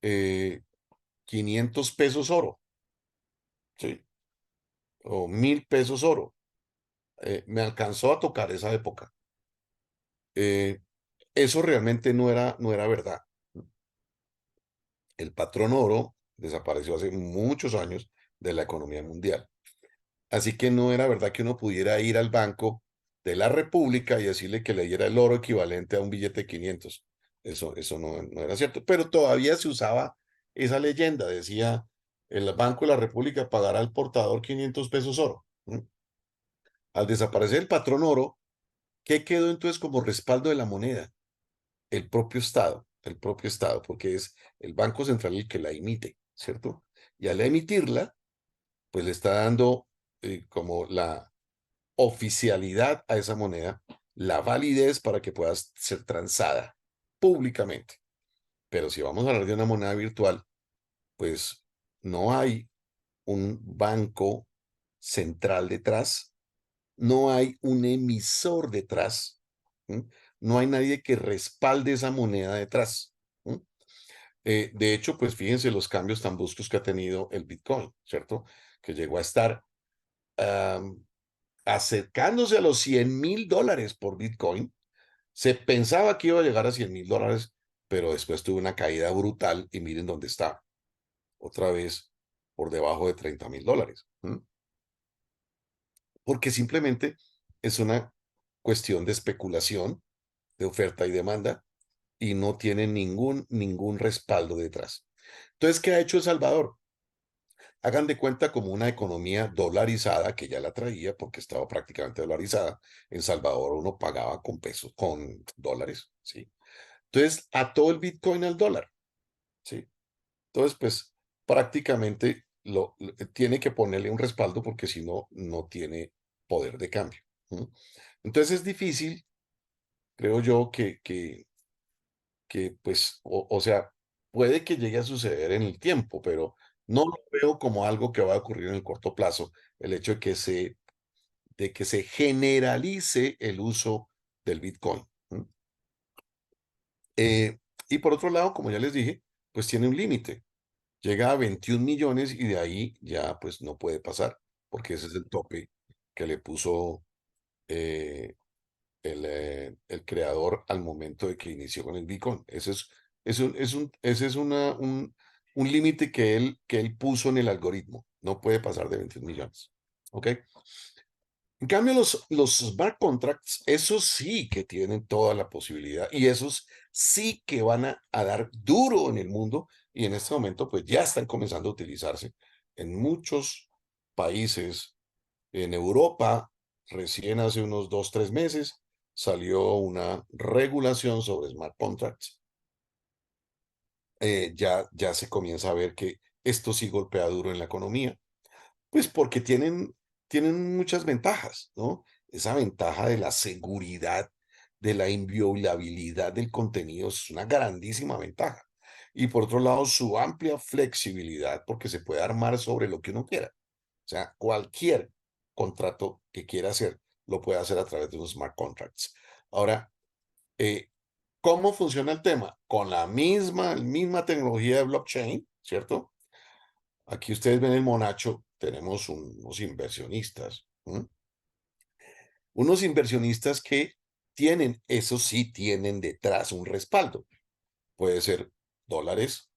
500 pesos oro, ¿sí? O 1000 pesos oro. Me alcanzó a tocar esa época. Eh, Eso realmente no era verdad. El patrón oro desapareció hace muchos años de la economía mundial. Así que no era verdad que uno pudiera ir al Banco de la República y decirle que le diera el oro equivalente a un billete de 500. Eso no era cierto. Pero todavía se usaba esa leyenda. Decía, el Banco de la República pagará al portador 500 pesos oro. Al desaparecer el patrón oro, ¿qué quedó entonces como respaldo de la moneda? El propio Estado, porque es el Banco Central el que la emite, ¿cierto? Y al emitirla, pues le está dando como la oficialidad a esa moneda, la validez para que pueda ser transada públicamente. Pero si vamos a hablar de una moneda virtual, pues no hay un banco central detrás, no hay un emisor detrás, ¿m? No hay nadie que respalde esa moneda detrás. ¿M? De hecho, pues fíjense los cambios tan bruscos que ha tenido el Bitcoin, ¿cierto? Que llegó a estar acercándose a los $100,000 por Bitcoin. Se pensaba que iba a llegar a $100,000, pero después tuvo una caída brutal y miren dónde está. Otra vez por debajo de $30,000. Porque simplemente es una cuestión de especulación, de oferta y demanda, y no tiene ningún respaldo detrás. Entonces, ¿qué ha hecho El Salvador? Hagan de cuenta como una economía dolarizada, que ya la traía porque estaba prácticamente dolarizada. En Salvador uno pagaba con pesos, con dólares, ¿sí? Entonces, ató el Bitcoin al dólar, ¿sí? Entonces, pues prácticamente tiene que ponerle un respaldo porque si no, no tiene poder de cambio. ¿Mm? Entonces es difícil, creo yo, que pues, o sea, puede que llegue a suceder en el tiempo, pero no lo veo como algo que va a ocurrir en el corto plazo, el hecho de que se generalice el uso del Bitcoin. ¿Mm? Eh, y por otro lado, como ya les dije, pues tiene un límite. Llega a 21 millones y de ahí ya pues no puede pasar, porque ese es el tope que le puso eh, el creador al momento de que inició con el Bitcoin. Ese es un límite que él puso en el algoritmo. No puede pasar de 21 millones. ¿Ok? En cambio, los smart contracts, esos sí que tienen toda la posibilidad y esos sí que van a dar duro en el mundo y en este momento pues ya están comenzando a utilizarse en muchos países. En Europa, recién hace unos 2, 3 meses, salió una regulación sobre smart contracts. Ya se comienza a ver que esto sí golpea duro en la economía. Pues porque tienen muchas ventajas, ¿no? Esa ventaja de la seguridad, de la inviolabilidad del contenido es una grandísima ventaja. Y por otro lado, su amplia flexibilidad, porque se puede armar sobre lo que uno quiera. O sea, cualquier contrato que quiera hacer, lo puede hacer a través de los smart contracts. Ahora, eh, ¿cómo funciona el tema? Con la misma tecnología de blockchain, ¿cierto? Aquí ustedes ven el monacho, tenemos unos inversionistas, ¿m? Unos inversionistas que tienen, eso sí, tienen detrás un respaldo. Puede ser dólares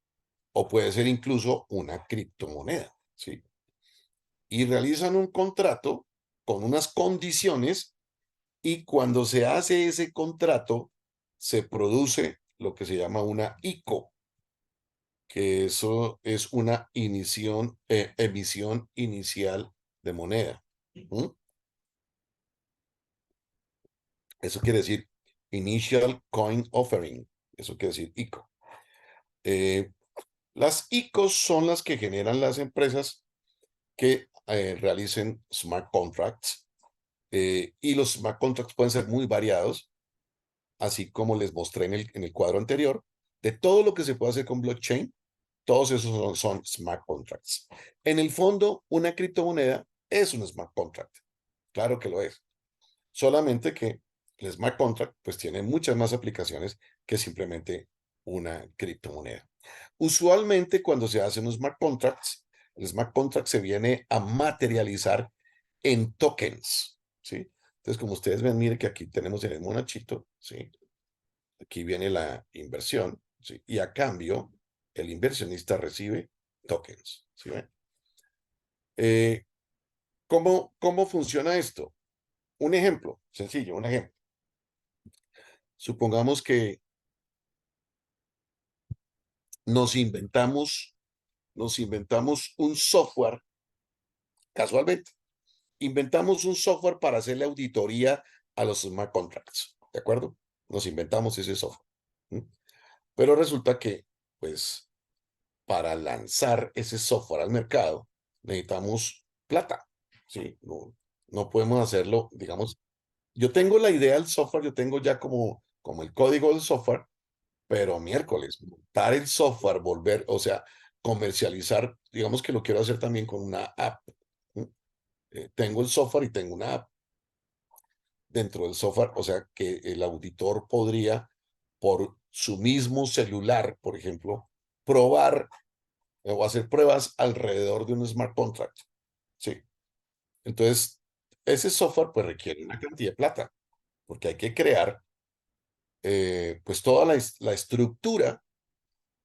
o puede ser incluso una criptomoneda, ¿sí? Y realizan un contrato con unas condiciones y cuando se hace ese contrato, se produce lo que se llama una ICO, que eso es una emisión inicial de moneda. ¿Mm? Eso quiere decir Initial Coin Offering, eso quiere decir ICO. Las ICOs son las que generan las empresas que realicen smart contracts, y los smart contracts pueden ser muy variados, así como les mostré en el cuadro anterior, de todo lo que se puede hacer con blockchain, todos esos son smart contracts. En el fondo, una criptomoneda es un smart contract, claro que lo es, solamente que el smart contract pues tiene muchas más aplicaciones que simplemente una criptomoneda. Usualmente cuando se hacen los smart contracts, el smart contract se viene a materializar en tokens, ¿sí? Entonces, como ustedes ven, mire que aquí tenemos el monachito, ¿sí? Aquí viene la inversión, ¿sí? Y a cambio, el inversionista recibe tokens, ¿sí ven? ¿Cómo funciona esto? Un ejemplo, sencillo, un ejemplo. Supongamos que nos inventamos, nos inventamos un software, casualmente, inventamos un software para hacerle auditoría a los smart contracts, ¿de acuerdo? Nos inventamos ese software. ¿M? Pero resulta que, pues, para lanzar ese software al mercado, necesitamos plata, ¿sí? No podemos hacerlo, digamos, yo tengo la idea del software, yo tengo ya como el código del software, pero miércoles, montar el software, volver, o sea, comercializar, digamos que lo quiero hacer también con una app. ¿M? Tengo el software y tengo una app dentro del software, o sea que el auditor podría, por su mismo celular, por ejemplo, probar o hacer pruebas alrededor de un smart contract. Sí. Entonces, ese software pues requiere una cantidad de plata, porque hay que crear pues toda la estructura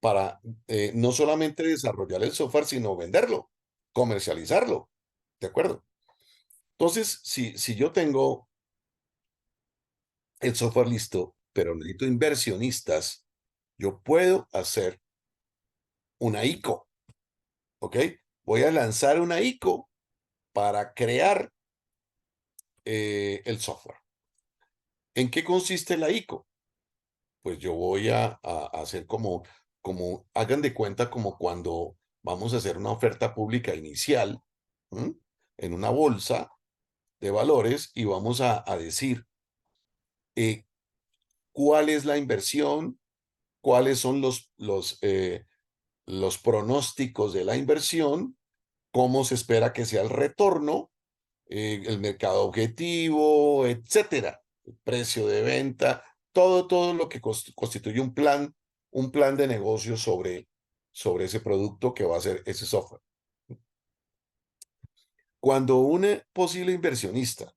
para no solamente desarrollar el software, sino venderlo, comercializarlo. ¿De acuerdo? Entonces, si yo tengo el software listo, pero necesito inversionistas, yo puedo hacer una ICO, ¿ok? Voy a lanzar una ICO para crear el software. ¿En qué consiste la ICO? Pues yo voy a hacer hagan de cuenta como cuando vamos a hacer una oferta pública inicial, ¿m? En una bolsa de valores y vamos a decir eh, cuál es la inversión, cuáles son los pronósticos de la inversión, cómo se espera que sea el retorno, el mercado objetivo, etcétera, el precio de venta, todo lo que constituye un plan de negocio sobre ese producto que va a ser ese software. Cuando un posible inversionista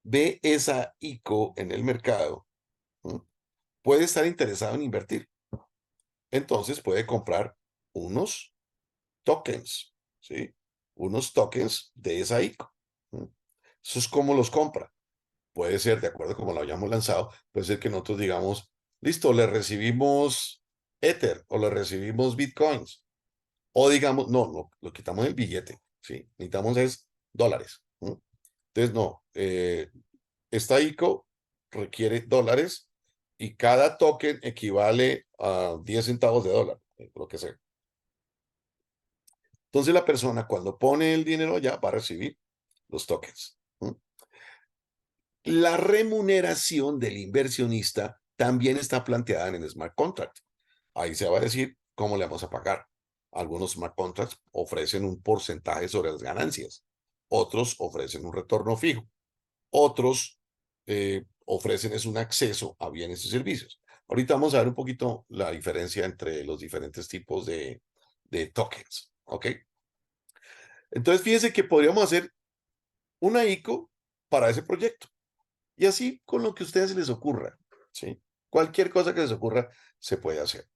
ve esa ICO en el mercado, ¿m? Puede estar interesado en invertir. Entonces puede comprar unos tokens, ¿sí? Unos tokens de esa ICO. ¿M? Eso es como los compra. Puede ser, de acuerdo como lo hayamos lanzado, puede ser que nosotros digamos, listo, le recibimos Ether o le recibimos Bitcoins. O digamos, no, lo quitamos del billete, ¿sí? Necesitamos es dólares. ¿M? Entonces, no, esta ICO requiere dólares y cada token equivale a 10 centavos de dólar, lo que sea. Entonces la persona cuando pone el dinero ya va a recibir los tokens. ¿M? La remuneración del inversionista también está planteada en el smart contract. Ahí se va a decir cómo le vamos a pagar. Algunos smart contracts ofrecen un porcentaje sobre las ganancias. Otros ofrecen un retorno fijo. Otros ofrecen es un acceso a bienes y servicios. Ahorita vamos a ver un poquito la diferencia entre los diferentes tipos de tokens. ¿Ok? Entonces, fíjense que podríamos hacer una ICO para ese proyecto. Y así con lo que a ustedes se les ocurra, ¿sí? Cualquier cosa que les ocurra se puede hacer.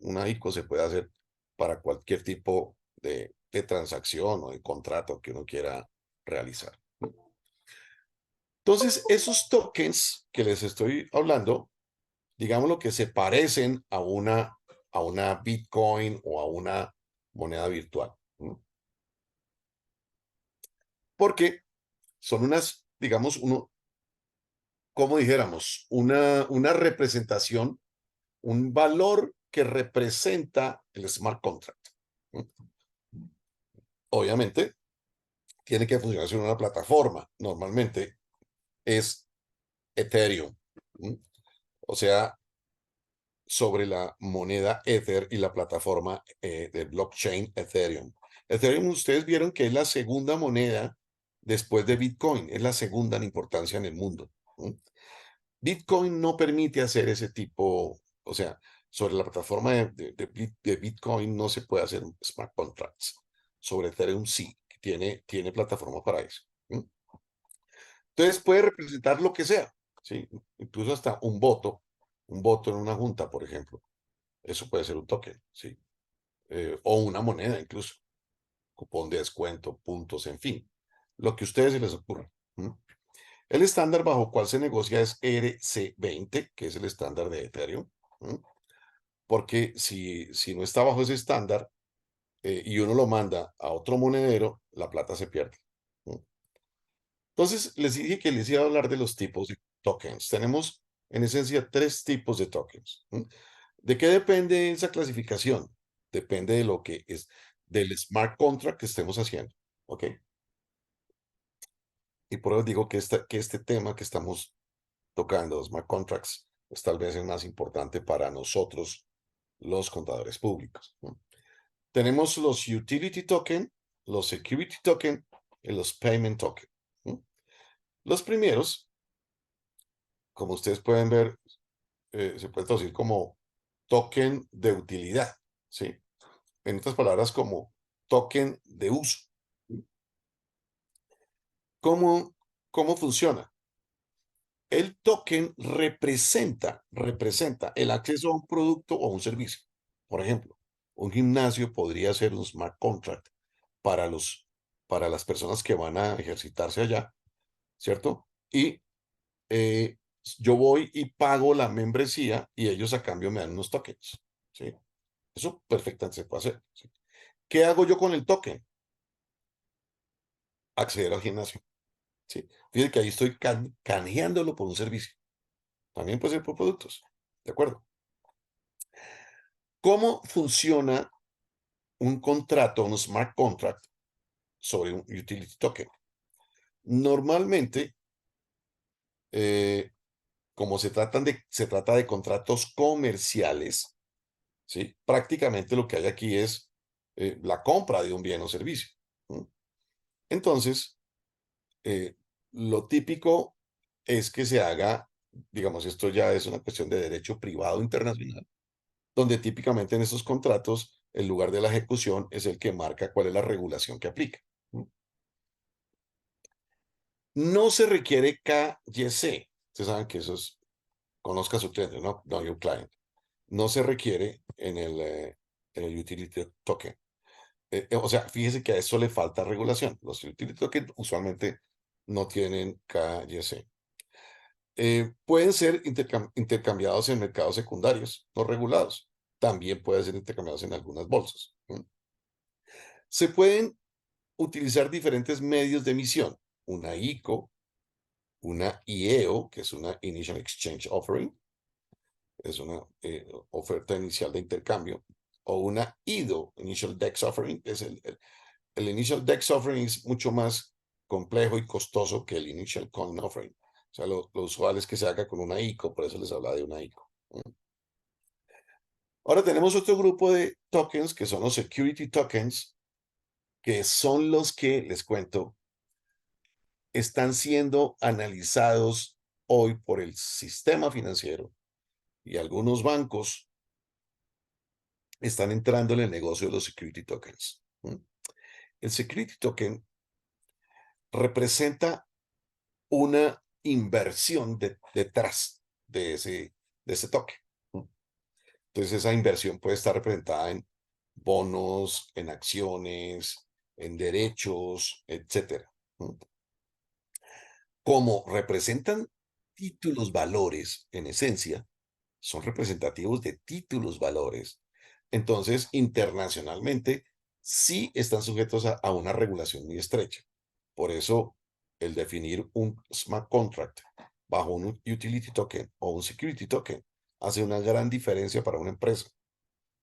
Una ICO se puede hacer para cualquier tipo de transacción o de contrato que uno quiera realizar. Entonces, esos tokens que les estoy hablando, digamos lo que se parecen a una Bitcoin o a una moneda virtual. ¿M? Porque son unas, digamos, uno como dijéramos, una representación, un valor que representa el smart contract. Obviamente, tiene que funcionar sobre una plataforma. Normalmente es Ethereum. O sea, sobre la moneda Ether y la plataforma de blockchain Ethereum. Ethereum, ustedes vieron que es la segunda moneda después de Bitcoin, es la segunda en importancia en el mundo. Bitcoin no permite hacer ese tipo, o sea, sobre la plataforma de Bitcoin no se puede hacer smart contracts. Sobre Ethereum sí, tiene plataforma para eso. Entonces puede representar lo que sea, ¿sí? Incluso hasta un voto en una junta, por ejemplo. Eso puede ser un token, ¿sí? O una moneda incluso. Cupón de descuento, puntos, en fin. Lo que a ustedes se les ocurra. El estándar bajo cual se negocia es ERC20, que es el estándar de Ethereum. Porque si no está bajo ese estándar y uno lo manda a otro monedero, la plata se pierde. Entonces, les dije que les iba a hablar de los tipos de tokens. Tenemos, en esencia, 3 tipos de tokens. ¿De qué depende esa clasificación? Depende de lo que es, del smart contract que estemos haciendo. ¿Ok? Y por eso digo que este tema que estamos tocando, los smart contracts, es tal vez el más importante para nosotros, los contadores públicos. Tenemos los utility token, los security token y los payment token. Los primeros, como ustedes pueden ver, se puede traducir como token de utilidad, ¿sí? En otras palabras, como token de uso. ¿Cómo funciona? El token representa el acceso a un producto o a un servicio. Por ejemplo, un gimnasio podría ser un smart contract para las personas que van a ejercitarse allá, ¿cierto? Y eh, yo voy y pago la membresía y ellos a cambio me dan unos tokens, ¿sí? Eso perfectamente se puede hacer, ¿sí? ¿Qué hago yo con el token? Acceder al gimnasio, ¿sí? Fíjense que ahí estoy canjeándolo por un servicio. También puede ser por productos, ¿de acuerdo? ¿Cómo funciona un contrato, un smart contract sobre un utility token? Normalmente, como se trata de contratos comerciales, ¿sí? Prácticamente lo que hay aquí es la compra de un bien o servicio. Entonces, lo típico es que se haga, digamos, esto ya es una cuestión de derecho privado internacional, donde típicamente en esos contratos el lugar de la ejecución es el que marca cuál es la regulación que aplica. No se requiere KYC. Ustedes saben que eso es, conozca su cliente, ¿no? Know your client. No se requiere en el utility token. O sea, fíjese que a eso le falta regulación. Los utility tokens usualmente no tienen KYC. Pueden ser intercambiados en mercados secundarios no regulados. También pueden ser intercambiados en algunas bolsas. Se pueden utilizar diferentes medios de emisión. Una ICO, una IEO, que es una Initial Exchange Offering, es una oferta inicial de intercambio, o una IDO, Initial Dex Offering, es el Initial Dex Offering es mucho más complejo y costoso que el Initial Coin Offering. O sea, lo usual es que se haga con una ICO, por eso les hablaba de una ICO. Ahora tenemos otro grupo de tokens que son los security tokens, que son los que, les cuento, están siendo analizados hoy por el sistema financiero y algunos bancos están entrando en el negocio de los security tokens. El security token representa una inversión detrás de ese token. Entonces esa inversión puede estar representada en bonos, en acciones, en derechos, etcétera. Como representan títulos valores, en esencia, son representativos de títulos valores. Entonces, internacionalmente, sí están sujetos a una regulación muy estrecha. Por eso, el definir un smart contract bajo un utility token o un security token hace una gran diferencia para una empresa,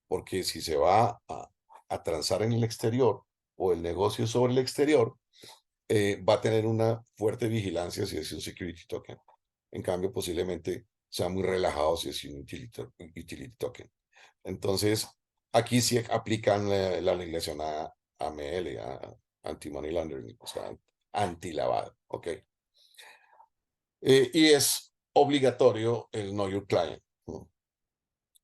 porque si se va a transar en el exterior o el negocio sobre el exterior, va a tener una fuerte vigilancia si es un security token. En cambio, posiblemente sea muy relajado si es un utility token. Entonces, aquí sí aplican la legislación AML, Anti-Money Laundering, o sea, anti-lavado, ¿ok? Y es obligatorio el Know Your Client, ¿no?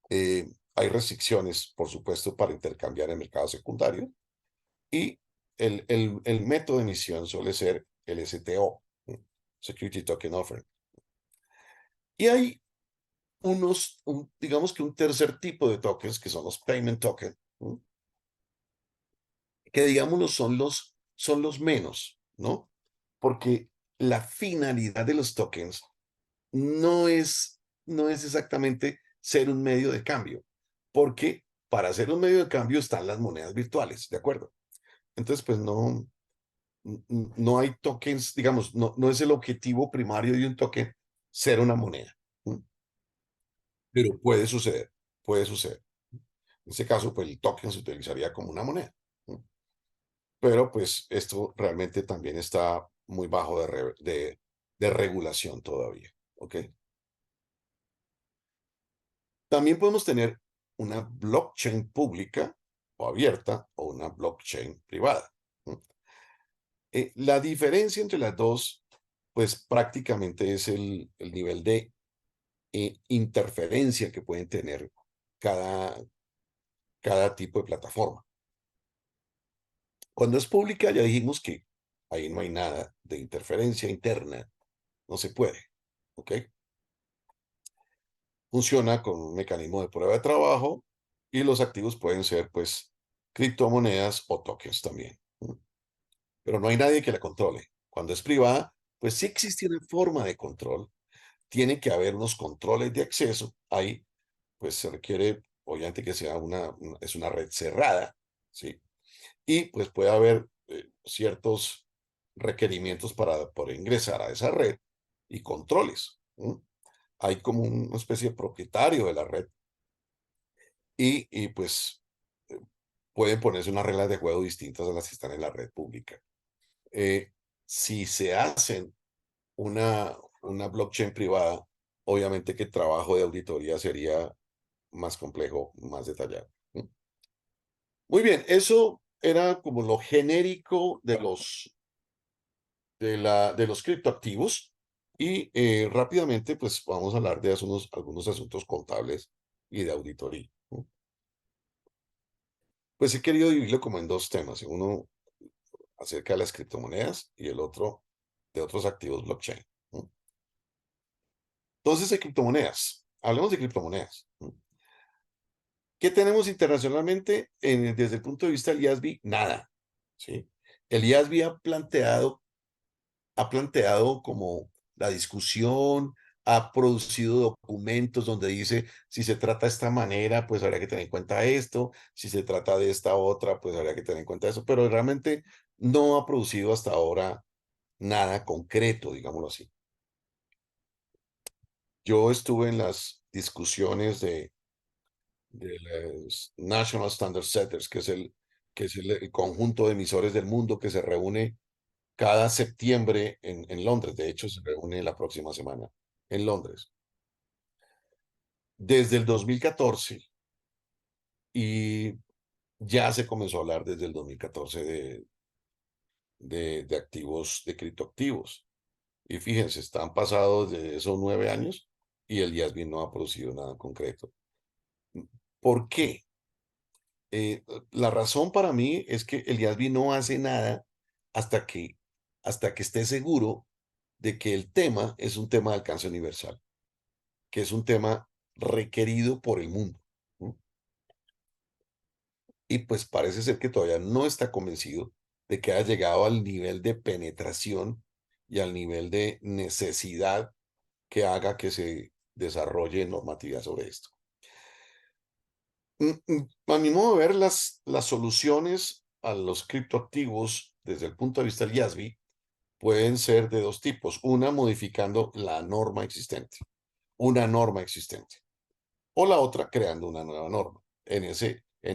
Hay restricciones, por supuesto, para intercambiar en mercado secundario y el método de emisión suele ser el STO, ¿no? Security Token Offering. Y hay digamos que un tercer tipo de tokens que son los payment tokens, ¿no? Que digámoslo son los menos, ¿no? Porque la finalidad de los tokens no es exactamente ser un medio de cambio, porque para ser un medio de cambio están las monedas virtuales, ¿de acuerdo? Entonces, pues no hay tokens, digamos, no es el objetivo primario de un token ser una moneda. ¿Mm? Pero puede suceder, puede suceder. En ese caso, pues el token se utilizaría como una moneda. ¿Mm? Pero pues esto realmente también está muy bajo de regulación todavía, ¿ok? También podemos tener una blockchain pública o abierta o una blockchain privada. ¿No? La diferencia entre las dos, pues prácticamente es el nivel de interferencia que pueden tener cada, cada tipo de plataforma. Cuando es pública, ya dijimos que ahí no hay nada de interferencia interna, no se puede, ¿ok? Funciona con un mecanismo de prueba de trabajo y los activos pueden ser, pues, criptomonedas o tokens también. ¿No? Pero no hay nadie que la controle. Cuando es privada, pues sí existe una forma de control. Tiene que haber unos controles de acceso. Ahí, pues se requiere, obviamente, que sea es una red cerrada, ¿sí? Y pues puede haber ciertos requerimientos para poder ingresar a esa red y controles. ¿No? Hay como una especie de propietario de la red y pues eh, pueden ponerse unas reglas de juego distintas a las que están en la red pública. Eh, si se hacen una blockchain privada, obviamente que el trabajo de auditoría sería más complejo, más detallado. ¿No? Muy bien, eso era como lo genérico de los criptoactivos y rápidamente pues vamos a hablar de algunos asuntos contables y de auditoría. ¿No? Pues he querido dividirlo como en dos temas, uno acerca de las criptomonedas y el otro de otros activos blockchain. ¿No? Entonces, de criptomonedas, hablemos de criptomonedas. ¿No? ¿Qué tenemos internacionalmente desde el punto de vista del IASB? Nada. ¿Sí? El IASB ha planteado como la discusión, ha producido documentos donde dice, si se trata de esta manera, pues habría que tener en cuenta esto, si se trata de esta otra, pues habría que tener en cuenta eso, pero realmente no ha producido hasta ahora nada concreto, digámoslo así. Yo estuve en las discusiones de los National Standard Setters, que es el conjunto de emisores del mundo que se reúne cada septiembre en Londres. De hecho, se reúne la próxima semana en Londres. Desde el 2014 y ya se comenzó a hablar desde el 2014 de activos, de criptoactivos. Y fíjense, están pasados de esos 9 años y el IASB no ha producido nada concreto. ¿Por qué? La razón para mí es que el IASB no hace nada hasta que, hasta que esté seguro de que el tema es un tema de alcance universal, que es un tema requerido por el mundo. ¿No? Y pues parece ser que todavía no está convencido de que haya llegado al nivel de penetración y al nivel de necesidad que haga que se desarrolle normatividad sobre esto. A mi modo de ver, las soluciones a los criptoactivos desde el punto de vista del IASB pueden ser de dos tipos. Una, modificando la norma existente, una norma existente. O la otra, creando una nueva norma. En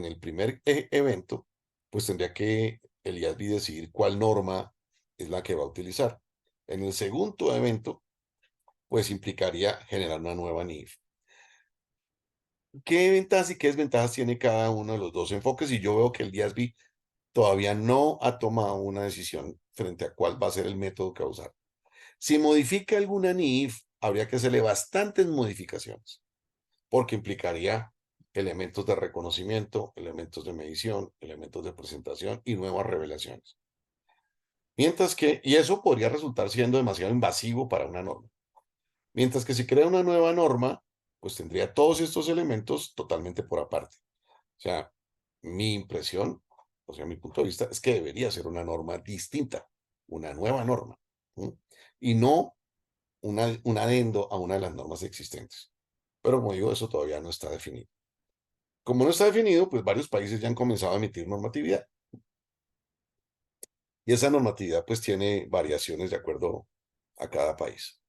el primer evento, pues tendría que el IASB decidir cuál norma es la que va a utilizar. En el segundo evento, pues implicaría generar una nueva NIF. ¿Qué ventajas y qué desventajas tiene cada uno de los dos enfoques? Y yo veo que el IASB todavía no ha tomado una decisión frente a cuál va a ser el método que va a usar. Si modifica alguna NIF, habría que hacerle bastantes modificaciones, porque implicaría elementos de reconocimiento, elementos de medición, elementos de presentación y nuevas revelaciones. Mientras que, y eso podría resultar siendo demasiado invasivo para una norma. Mientras que si crea una nueva norma, pues tendría todos estos elementos totalmente por aparte. O sea, mi impresión, o sea, mi punto de vista es que debería ser una norma distinta, una nueva norma, ¿sí? Y no un adendo a una de las normas existentes. Pero como digo, eso todavía no está definido. Como no está definido, pues varios países ya han comenzado a emitir normatividad. Y esa normatividad pues tiene variaciones de acuerdo a cada país.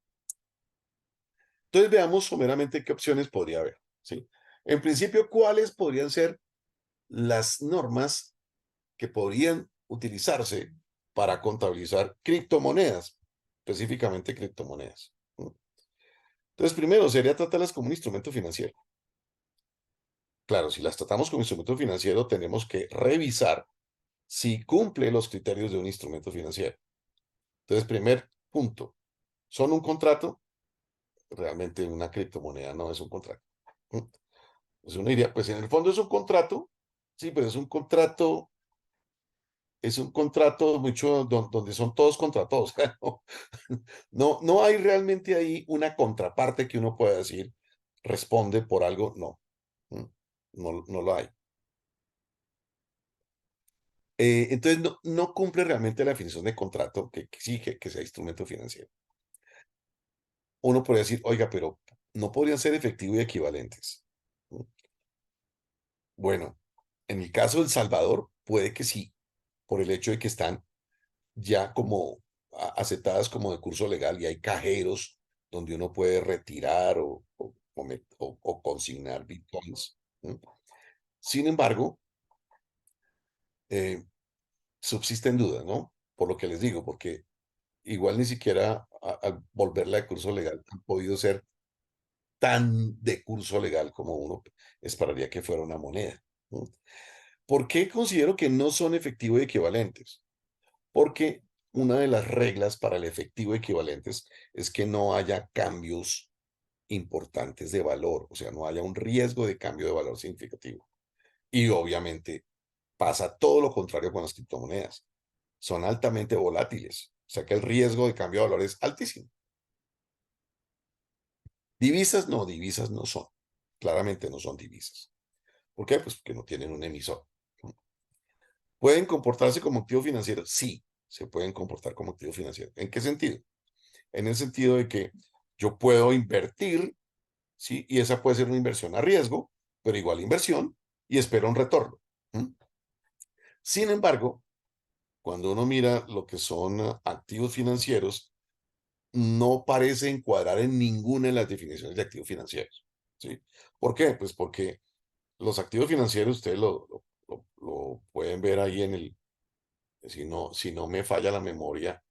Entonces veamos someramente qué opciones podría haber, ¿sí? En principio, ¿cuáles podrían ser las normas que podrían utilizarse para contabilizar criptomonedas, específicamente criptomonedas? Entonces, primero sería tratarlas como un instrumento financiero. Claro, si las tratamos como instrumento financiero, tenemos que revisar si cumple los criterios de un instrumento financiero. Entonces, primer punto, ¿son un contrato? Realmente una criptomoneda no es un contrato. Pues uno diría, pues en el fondo es un contrato, sí, pero es un contrato mucho donde son todos contra todos. No, no hay realmente ahí una contraparte que uno pueda decir, responde por algo, no, no lo hay. Entonces, no cumple realmente la definición de contrato que exige que sea instrumento financiero. Uno podría decir, oiga, pero no podrían ser efectivo y equivalentes. ¿No? Bueno, en el caso de El Salvador, puede que sí, por el hecho de que están ya como aceptadas como de curso legal y hay cajeros donde uno puede retirar o consignar bitcoins. ¿No? Sin embargo, eh, subsisten dudas, ¿no? Por lo que les digo, porque igual ni siquiera al volverla de curso legal han podido ser tan de curso legal como uno esperaría que fuera una moneda. ¿No? ¿Por qué considero que no son efectivo y equivalentes? Porque una de las reglas para el efectivo equivalentes es que no haya cambios importantes de valor, o sea, no haya un riesgo de cambio de valor significativo. Y obviamente pasa todo lo contrario con las criptomonedas. Son altamente volátiles, o sea que el riesgo de cambio de valor es altísimo. Divisas no son. Claramente no son divisas. ¿Por qué? Pues porque no tienen un emisor. ¿Pueden comportarse como activo financiero? Sí, se pueden comportar como activo financiero. ¿En qué sentido? En el sentido de que yo puedo invertir, ¿sí? Y esa puede ser una inversión a riesgo, pero igual inversión y espero un retorno. ¿Mm? Sin embargo, cuando uno mira lo que son activos financieros, no parece encuadrar en ninguna de las definiciones de activos financieros, ¿sí? ¿Por qué? Pues porque los activos financieros, ustedes lo pueden ver ahí si no me falla la memoria,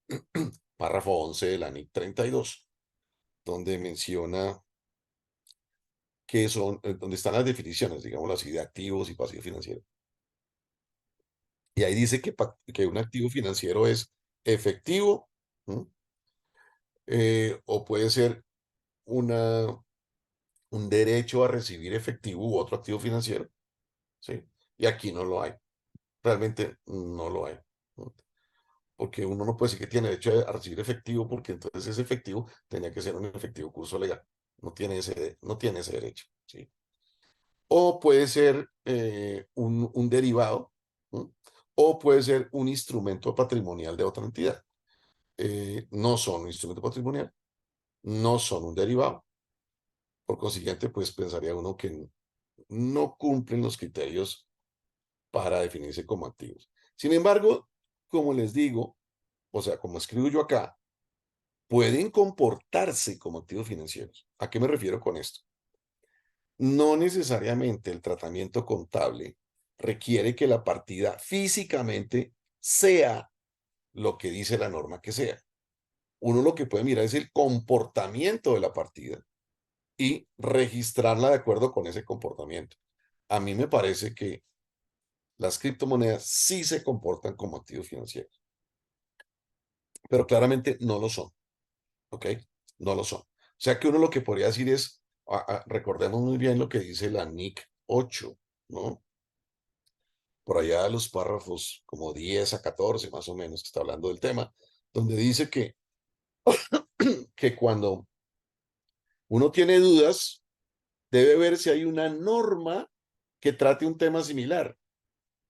párrafo 11 de la NIC 32, donde menciona que son, donde están las definiciones, digámoslo así, de activos y pasivos financieros. Y ahí dice que un activo financiero es efectivo, o puede ser una, un derecho a recibir efectivo u otro activo financiero, ¿sí? Y aquí no lo hay, realmente no lo hay. ¿No? Porque uno no puede decir que tiene derecho a recibir efectivo porque entonces ese efectivo tenía que ser un efectivo curso legal. No tiene ese derecho, ¿sí? O puede ser un derivado, ¿no? O puede ser un instrumento patrimonial de otra entidad. No son un instrumento patrimonial, no son un derivado. Por consiguiente, pues pensaría uno que no cumplen los criterios para definirse como activos. Sin embargo, como les digo, o sea, como escribo yo acá, pueden comportarse como activos financieros. ¿A qué me refiero con esto? No necesariamente el tratamiento contable requiere que la partida físicamente sea lo que dice la norma que sea. Uno lo que puede mirar es el comportamiento de la partida y registrarla de acuerdo con ese comportamiento. A mí me parece que las criptomonedas sí se comportan como activos financieros, pero claramente no lo son, ¿ok? No lo son. O sea que uno lo que podría decir es, recordemos muy bien lo que dice la NIC 8, ¿no? Por allá los párrafos como 10 a 14 más o menos, que está hablando del tema, donde dice que cuando uno tiene dudas, debe ver si hay una norma que trate un tema similar.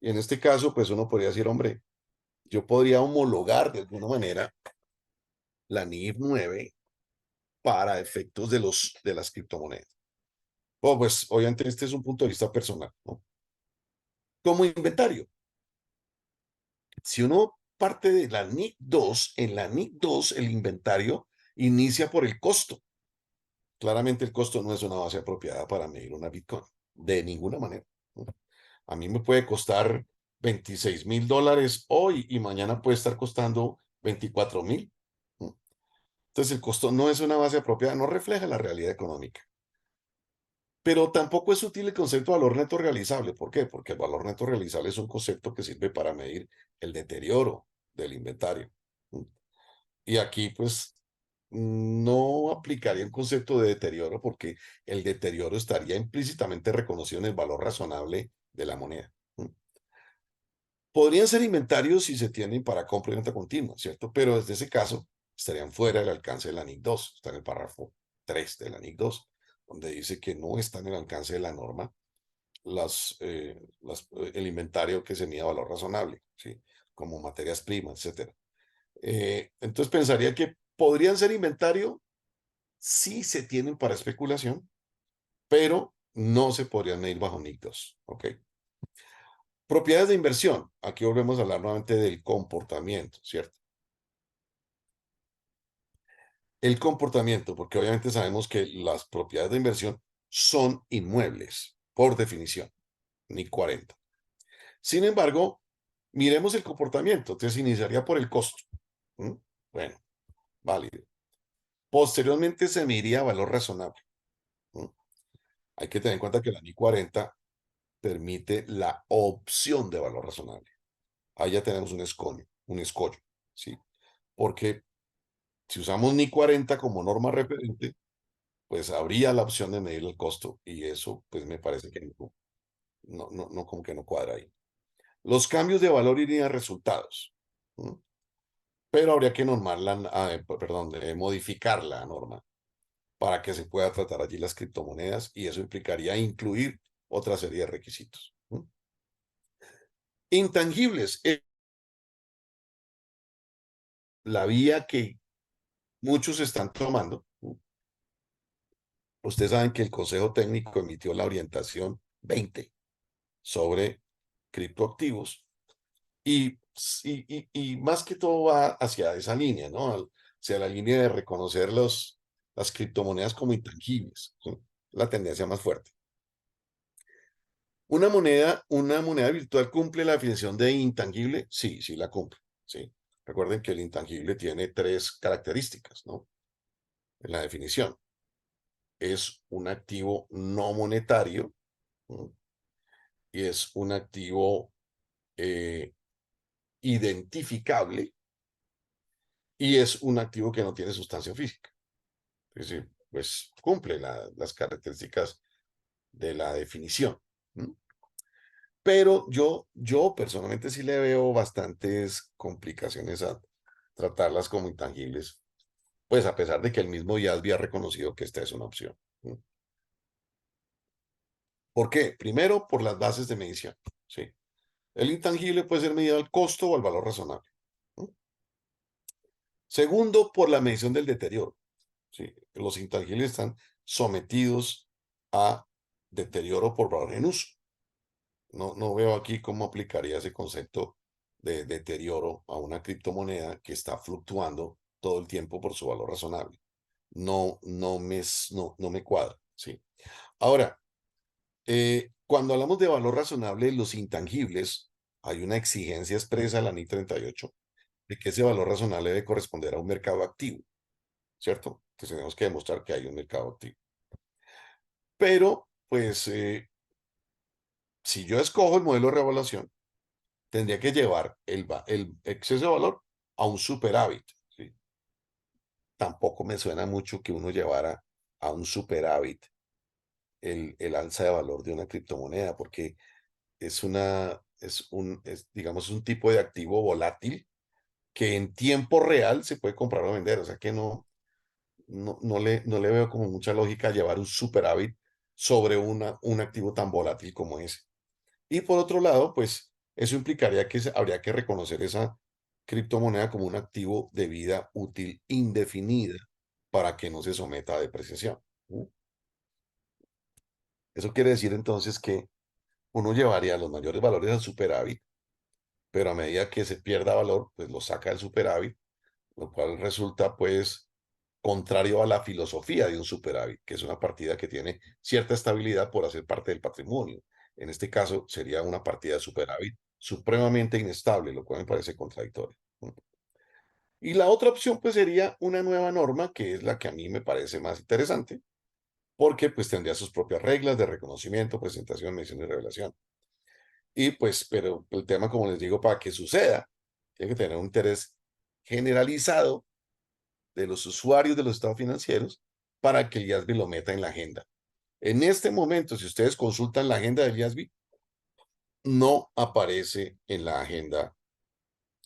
Y en este caso, pues uno podría decir, hombre, yo podría homologar de alguna manera la NIF 9 para efectos de las criptomonedas. Oh, pues obviamente este es un punto de vista personal, ¿no? Como inventario, si uno parte de la NIC 2, en la NIC 2 el inventario inicia por el costo. Claramente el costo no es una base apropiada para medir una Bitcoin, de ninguna manera, ¿no? A mí me puede costar $26,000 hoy y mañana puede estar costando 24,000, ¿no? Entonces el costo no es una base apropiada, no refleja la realidad económica. Pero tampoco es útil el concepto de valor neto realizable. ¿Por qué? Porque el valor neto realizable es un concepto que sirve para medir el deterioro del inventario. Y aquí, pues, no aplicaría un concepto de deterioro porque el deterioro estaría implícitamente reconocido en el valor razonable de la moneda. Podrían ser inventarios si se tienen para compra y venta continua, ¿cierto? Pero desde ese caso estarían fuera del alcance de la NIC 2. Está en el párrafo 3 de la NIC 2, donde dice que no está en el alcance de la norma el inventario que se mida a valor razonable, ¿sí? Como materias primas, etcétera. Entonces pensaría que podrían ser inventario si se tienen para especulación, pero no se podrían medir bajo NIC 2, ¿ok? Propiedades de inversión. Aquí volvemos a hablar nuevamente del comportamiento, ¿cierto? El comportamiento, porque obviamente sabemos que las propiedades de inversión son inmuebles, por definición, NIC 40. Sin embargo, miremos el comportamiento. Entonces iniciaría por el costo. ¿Mm? Bueno, válido. Posteriormente se mediría valor razonable. ¿Mm? Hay que tener en cuenta que la NIC 40 permite la opción de valor razonable. Ahí ya tenemos un escollo, ¿sí? Porque si usamos NIC 40 como norma referente, pues habría la opción de medir el costo y eso, pues me parece que no como que no cuadra ahí. Los cambios de valor irían a resultados. ¿Mm? Pero habría que modificar la norma para que se pueda tratar allí las criptomonedas y eso implicaría incluir otra serie de requisitos. Intangibles, la vía que muchos están tomando. Ustedes saben que el Consejo Técnico emitió la orientación 20 sobre criptoactivos y más que todo va hacia esa línea, ¿no? Hacia la línea de reconocer las criptomonedas como intangibles, ¿sí? La tendencia más fuerte. Una moneda virtual cumple la definición de intangible, sí, sí la cumple, sí. Recuerden que el intangible tiene 3 características, ¿no? En la definición. Es un activo no monetario, ¿no? Y es un activo eh, identificable y es un activo que no tiene sustancia física. Es decir, pues cumple las características de la definición. ¿No? Pero yo personalmente sí le veo bastantes complicaciones a tratarlas como intangibles, pues a pesar de que el mismo IASB ha reconocido que esta es una opción. ¿No? ¿Por qué? Primero, por las bases de medición. ¿Sí? El intangible puede ser medido al costo o al valor razonable. ¿No? Segundo, por la medición del deterioro. ¿Sí? Los intangibles están sometidos a deterioro por valor en uso. No veo aquí cómo aplicaría ese concepto de deterioro a una criptomoneda que está fluctuando todo el tiempo por su valor razonable. No me cuadra, ¿sí? Ahora, cuando hablamos de valor razonable, los intangibles, hay una exigencia expresa de la NI 38 de que ese valor razonable debe corresponder a un mercado activo, ¿cierto? Entonces tenemos que demostrar que hay un mercado activo. Pero, pues, si yo escojo el modelo de revaluación, tendría que llevar el exceso de valor a un superávit, ¿sí? Tampoco me suena mucho que uno llevara a un superávit el alza de valor de una criptomoneda, porque digamos, un tipo de activo volátil que en tiempo real se puede comprar o vender. O sea que no le veo como mucha lógica llevar un superávit sobre un activo tan volátil como ese. Y por otro lado, pues eso implicaría que habría que reconocer esa criptomoneda como un activo de vida útil indefinida para que no se someta a depreciación. ¿Mm? Eso quiere decir entonces que uno llevaría los mayores valores al superávit, pero a medida que se pierda valor, pues lo saca del superávit, lo cual resulta pues contrario a la filosofía de un superávit, que es una partida que tiene cierta estabilidad por hacer parte del patrimonio. En este caso sería una partida de superávit supremamente inestable, lo cual me parece contradictorio. Y la otra opción pues sería una nueva norma, que es la que a mí me parece más interesante, porque pues tendría sus propias reglas de reconocimiento, presentación, mención y revelación. Y pues, pero el tema, como les digo, para que suceda, tiene que tener un interés generalizado de los usuarios de los estados financieros para que el IASB lo meta en la agenda. En este momento, si ustedes consultan la agenda del IASB, no aparece en la agenda,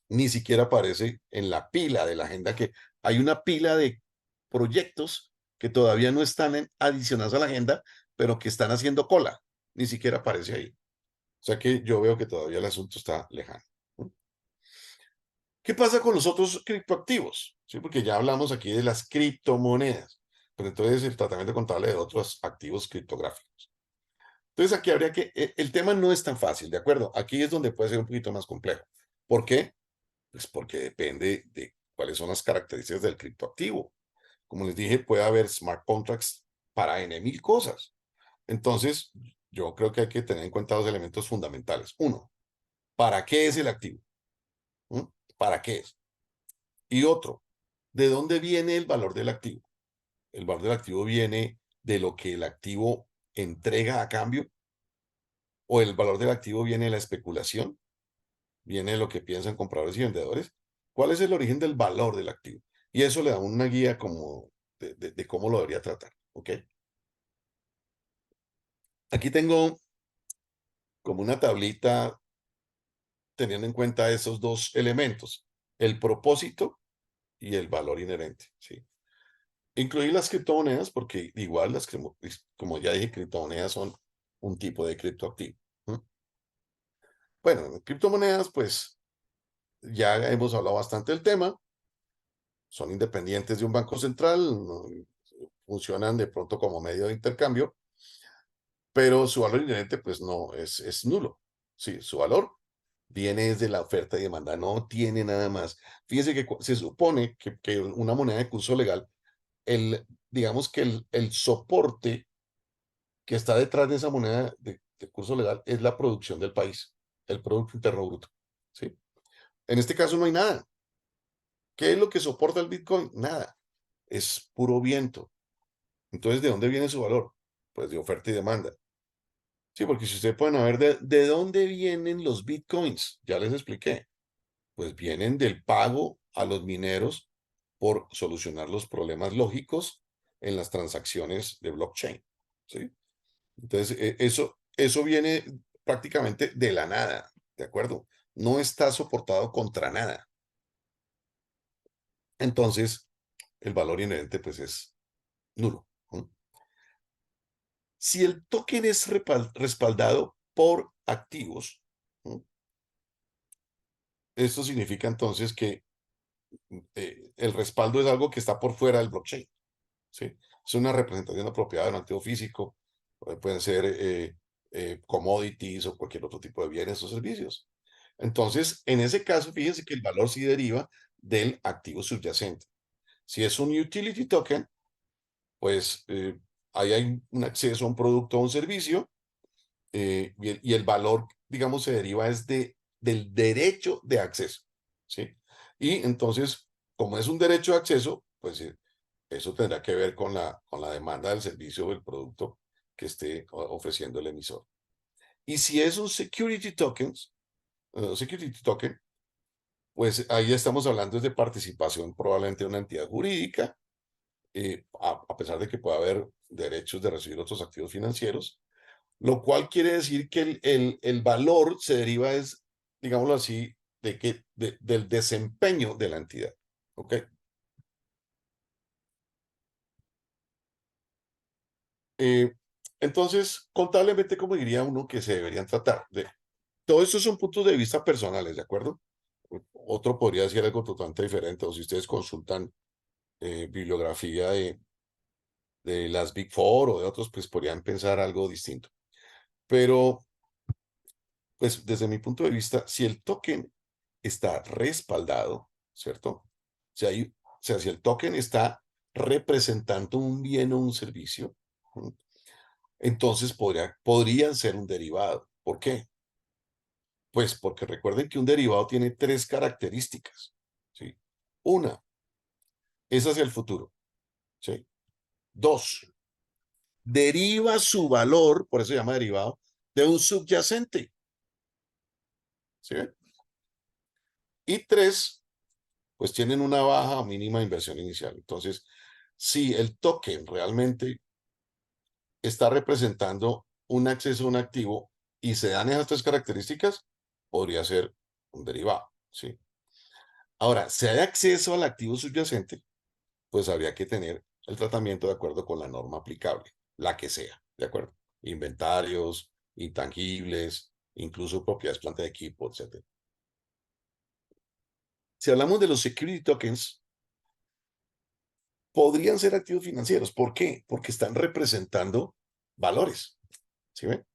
ni siquiera aparece en la pila de la agenda, que hay una pila de proyectos que todavía no están adicionados a la agenda, pero que están haciendo cola. Ni siquiera aparece ahí. O sea que yo veo que todavía el asunto está lejano. ¿Qué pasa con los otros criptoactivos? ¿Sí? Porque ya hablamos aquí de las criptomonedas, pero entonces el tratamiento contable de otros activos criptográficos. Entonces aquí habría que, el tema no es tan fácil, ¿de acuerdo? Aquí es donde puede ser un poquito más complejo. ¿Por qué? Pues porque depende de cuáles son las características del criptoactivo. Como les dije, puede haber smart contracts para N mil cosas. Entonces, yo creo que hay que tener en cuenta dos elementos fundamentales. Uno, ¿para qué es el activo? ¿Mm? ¿Para qué es? Y otro, ¿de dónde viene el valor del activo? El valor del activo viene de lo que el activo entrega a cambio, o el valor del activo viene de la especulación, viene de lo que piensan compradores y vendedores. ¿Cuál es el origen del valor del activo? Y eso le da una guía como de cómo lo debería tratar. ¿Ok? Aquí tengo como una tablita teniendo en cuenta esos dos elementos, el propósito y el valor inherente. ¿Sí? Incluir las criptomonedas, porque igual como ya dije, criptomonedas son un tipo de criptoactivo. ¿Mm? Bueno, criptomonedas, pues ya hemos hablado bastante del tema, son independientes de un banco central, no, funcionan de pronto como medio de intercambio, pero su valor inherente, pues no, es nulo. Sí, su valor viene desde la oferta y demanda, no tiene nada más. Fíjense que se supone que una moneda de curso legal, digamos que el soporte que está detrás de esa moneda de curso legal es la producción del país, el Producto Interno Bruto. ¿Sí? En este caso no hay nada. ¿Qué es lo que soporta el Bitcoin? Nada. Es puro viento. Entonces, ¿de dónde viene su valor? Pues de oferta y demanda. Sí, porque si ustedes pueden ver de dónde vienen los Bitcoins, ya les expliqué. Pues vienen del pago a los mineros por solucionar los problemas lógicos en las transacciones de blockchain. ¿Sí? Entonces, eso viene prácticamente de la nada, ¿de acuerdo? No está soportado contra nada. Entonces, el valor inherente, pues, es nulo. ¿No? Si el token es respaldado por activos, ¿no? Esto significa entonces que el respaldo es algo que está por fuera del blockchain. ¿Sí? Es una representación apropiada de un activo físico, pueden ser commodities o cualquier otro tipo de bienes o servicios. Entonces, en ese caso, fíjense que el valor sí deriva del activo subyacente. Si es un utility token, pues ahí hay un acceso a un producto o un servicio, y el valor, digamos, se deriva es del derecho de acceso, ¿sí? Y entonces, como es un derecho de acceso, pues eso tendrá que ver con la demanda del servicio o del producto que esté ofreciendo el emisor. Y si es un security token, pues ahí estamos hablando de participación probablemente de una entidad jurídica, a pesar de que pueda haber derechos de recibir otros activos financieros, lo cual quiere decir que el valor se deriva, es, digámoslo así, del desempeño de la entidad. ¿Ok? Eh, entonces, contablemente, ¿cómo diría uno que se deberían tratar? Todo esto son puntos de vista personales, ¿de acuerdo? Otro podría decir algo totalmente diferente, o si ustedes consultan bibliografía de las Big Four o de otros, pues podrían pensar algo distinto. Pero, pues desde mi punto de vista, si el token está respaldado, ¿cierto? O sea, si el token está representando un bien o un servicio, entonces podrían ser un derivado. ¿Por qué? Pues porque recuerden que un derivado tiene tres características, ¿sí? Una, es hacia el futuro, ¿sí? Dos, deriva su valor, por eso se llama derivado, de un subyacente, ¿sí? Y tres, pues tienen una baja o mínima inversión inicial. Entonces, si el token realmente está representando un acceso a un activo y se dan esas tres características, podría ser un derivado, ¿sí? Ahora, si hay acceso al activo subyacente, pues habría que tener el tratamiento de acuerdo con la norma aplicable, la que sea, ¿de acuerdo? Inventarios, intangibles, incluso propiedades, planta de equipo, etc. Si hablamos de los security tokens, podrían ser activos financieros. ¿Por qué? Porque están representando valores, ¿sí ven?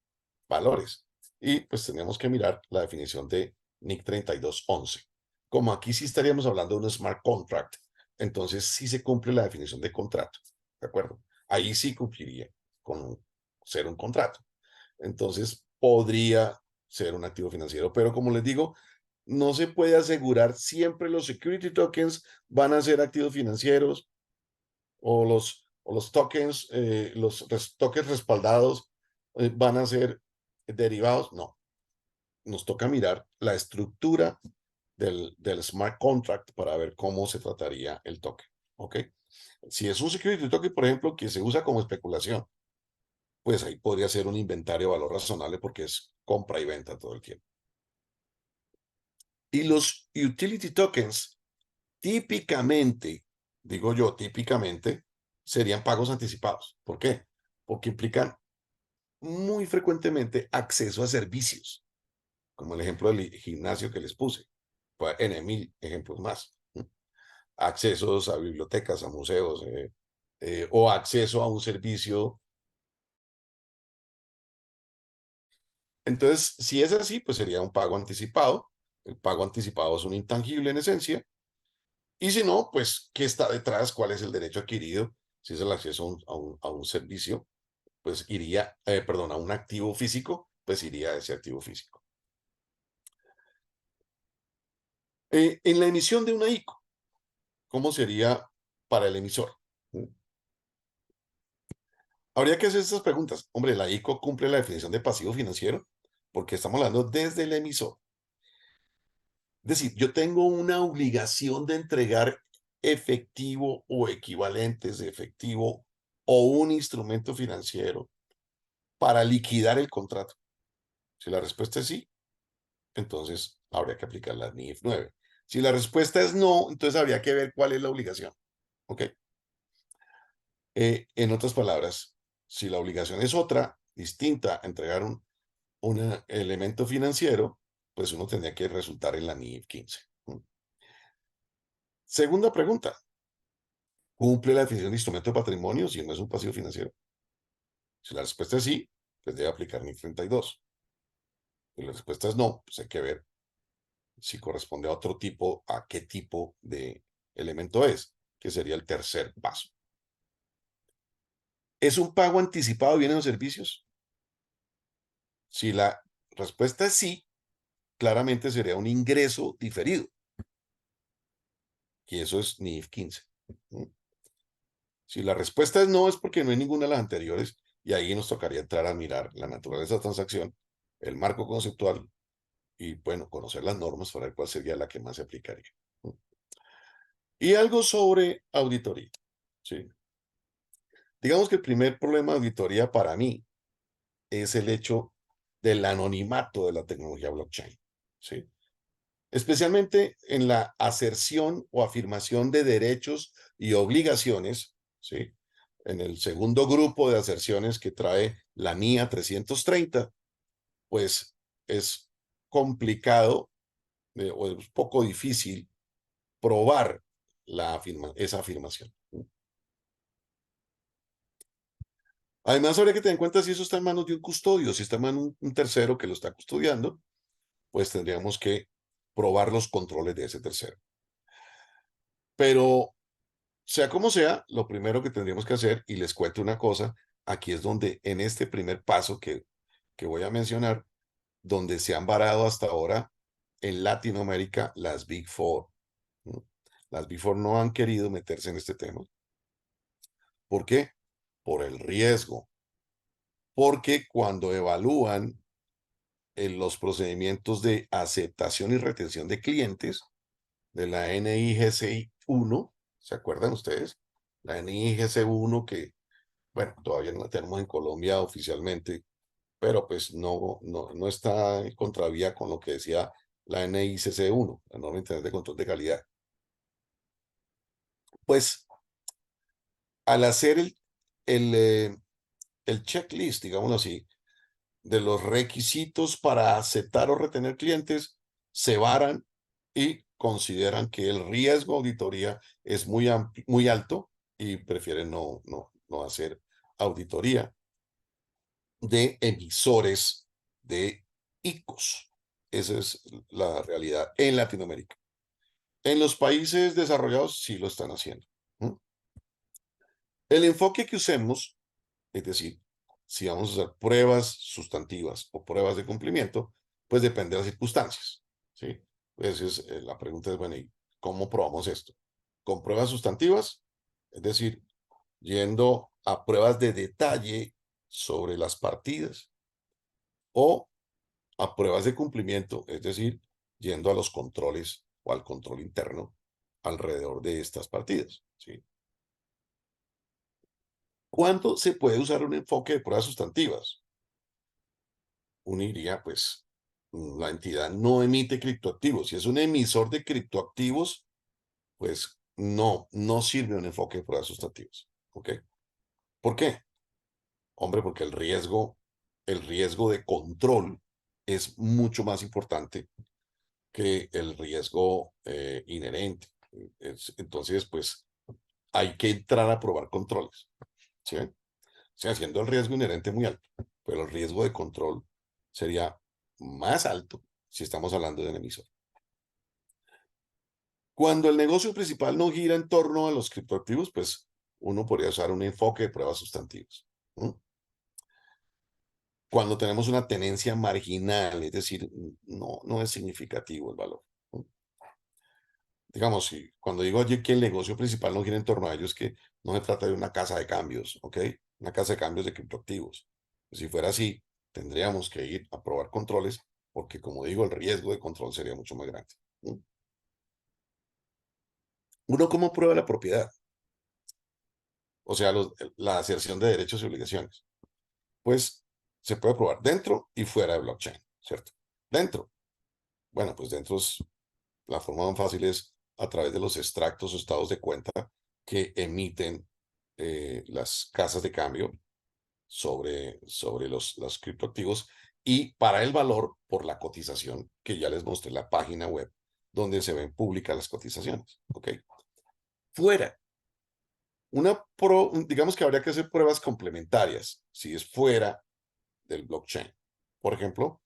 Valores. Y pues tenemos que mirar la definición de NIC 3211. Como aquí sí estaríamos hablando de un smart contract, entonces sí se cumple la definición de contrato, ¿de acuerdo? Ahí sí cumpliría con ser un contrato. Entonces podría ser un activo financiero, pero como les digo, no se puede asegurar siempre los security tokens van a ser activos financieros, o los tokens, tokens respaldados van a ser derivados. No, nos toca mirar la estructura del smart contract para ver cómo se trataría el token. ¿Ok? Si es un security token, por ejemplo, que se usa como especulación, pues ahí podría ser un inventario de valor razonable porque es compra y venta todo el tiempo. Y los utility tokens, típicamente, digo yo, típicamente, serían pagos anticipados. ¿Por qué? Porque implican muy frecuentemente acceso a servicios, como el ejemplo del gimnasio que les puse, en mil ejemplos más. Accesos a bibliotecas, a museos, o acceso a un servicio. Entonces, si es así, pues sería un pago anticipado. El pago anticipado es un intangible en esencia. Y si no, pues, ¿qué está detrás? ¿Cuál es el derecho adquirido? Si es el acceso a un servicio, pues iría, perdón, a un activo físico, pues iría a ese activo físico. En la emisión de una ICO, ¿cómo sería para el emisor? Habría que hacer estas preguntas. Hombre, ¿la ICO cumple la definición de pasivo financiero? Porque estamos hablando desde el emisor. Es decir, yo tengo una obligación de entregar efectivo o equivalentes de efectivo o un instrumento financiero para liquidar el contrato. Si la respuesta es sí, entonces habría que aplicar la NIF 9. Si la respuesta es no, entonces habría que ver cuál es la obligación. ¿Ok? En otras palabras, si la obligación es otra, distinta a entregar un elemento financiero, pues uno tendría que resultar en la NIF 15. Segunda pregunta, ¿cumple la definición de instrumento de patrimonio si no es un pasivo financiero? Si la respuesta es sí, pues debe aplicar NIF 32. Si la respuesta es no, pues hay que ver si corresponde a otro tipo, a qué tipo de elemento es, que sería el tercer paso. ¿Es un pago anticipado de bienes o servicios? Si la respuesta es sí, claramente sería un ingreso diferido. Y eso es NIF 15. Si la respuesta es no, es porque no hay ninguna de las anteriores, y ahí nos tocaría entrar a mirar la naturaleza de la transacción, el marco conceptual, y bueno, conocer las normas para ver cuál sería la que más se aplicaría. Y algo sobre auditoría. ¿Sí? Digamos que el primer problema de auditoría para mí es el hecho del anonimato de la tecnología blockchain. ¿Sí? Especialmente en la aserción o afirmación de derechos y obligaciones, ¿sí? En el segundo grupo de aserciones que trae la NIA 330, pues es complicado o es poco difícil probar esa afirmación. Además, habría que tener en cuenta si eso está en manos de un custodio, si está en manos de un tercero que lo está custodiando, pues tendríamos que probar los controles de ese tercero. Pero sea como sea, lo primero que tendríamos que hacer, y les cuento una cosa, aquí es donde en este primer paso que voy a mencionar, donde se han varado hasta ahora en Latinoamérica las Big Four. ¿No? Las Big Four no han querido meterse en este tema. ¿Por qué? Por el riesgo. Porque cuando evalúan los procedimientos de aceptación y retención de clientes de la NIGC 1, ¿se acuerdan ustedes? La NIGC 1 que, bueno, todavía no la tenemos en Colombia oficialmente, pero pues no está en contravía con lo que decía la NICC 1, la norma internacional de control de calidad. Pues al hacer el checklist, digámoslo así, de los requisitos para aceptar o retener clientes, se varan y consideran que el riesgo de auditoría es muy alto y prefieren no hacer auditoría de emisores de ICOs. Esa es la realidad en Latinoamérica. En los países desarrollados sí lo están haciendo. El enfoque que usemos, es decir, si vamos a usar pruebas sustantivas o pruebas de cumplimiento, pues depende de las circunstancias. ¿Sí? Entonces, la pregunta es, bueno, ¿y cómo probamos esto? ¿Con pruebas sustantivas? Es decir, yendo a pruebas de detalle sobre las partidas o a pruebas de cumplimiento, es decir, yendo a los controles o al control interno alrededor de estas partidas. ¿Sí? ¿Cuándo se puede usar un enfoque de pruebas sustantivas? Uno diría, pues, la entidad no emite criptoactivos. Si es un emisor de criptoactivos, pues no sirve un enfoque de pruebas sustantivas. ¿Ok? ¿Por qué? Hombre, porque el riesgo de control es mucho más importante que el riesgo inherente. Entonces, pues, hay que entrar a probar controles. ¿Sí? O sea, haciendo el riesgo inherente muy alto, pero el riesgo de control sería más alto si estamos hablando de un emisor. Cuando el negocio principal no gira en torno a los criptoactivos, pues uno podría usar un enfoque de pruebas sustantivas. ¿No? Cuando tenemos una tenencia marginal, es decir, no es significativo el valor. ¿No? Digamos, si cuando digo allí que el negocio principal no gira en torno a ellos, que no se trata de una casa de cambios, ¿ok? Una casa de cambios de criptoactivos. Si fuera así, tendríamos que ir a probar controles, porque como digo, el riesgo de control sería mucho más grande. ¿No? ¿Uno cómo prueba la propiedad? O sea, la aserción de derechos y obligaciones. Pues se puede probar dentro y fuera de blockchain, ¿cierto? Dentro. Bueno, pues dentro la forma más fácil es a través de los extractos o estados de cuenta que emiten las casas de cambio sobre los criptoactivos y para el valor por la cotización que ya les mostré en la página web donde se ven públicas las cotizaciones. ¿Ok? Fuera. Digamos que habría que hacer pruebas complementarias si es fuera del blockchain. Por ejemplo,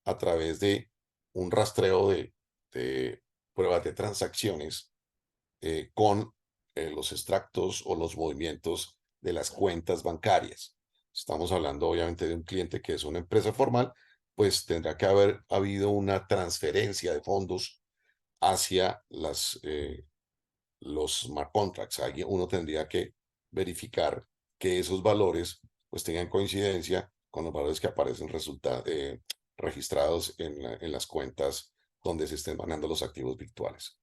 a través de un rastreo de de pruebas de transacciones con los extractos o los movimientos de las cuentas bancarias. Estamos hablando obviamente de un cliente que es una empresa formal, pues tendrá que haber habido una transferencia de fondos hacia los smart contracts. Uno tendría que verificar que esos valores pues tengan coincidencia con los valores que aparecen registrados en las cuentas donde se estén manejando los activos virtuales.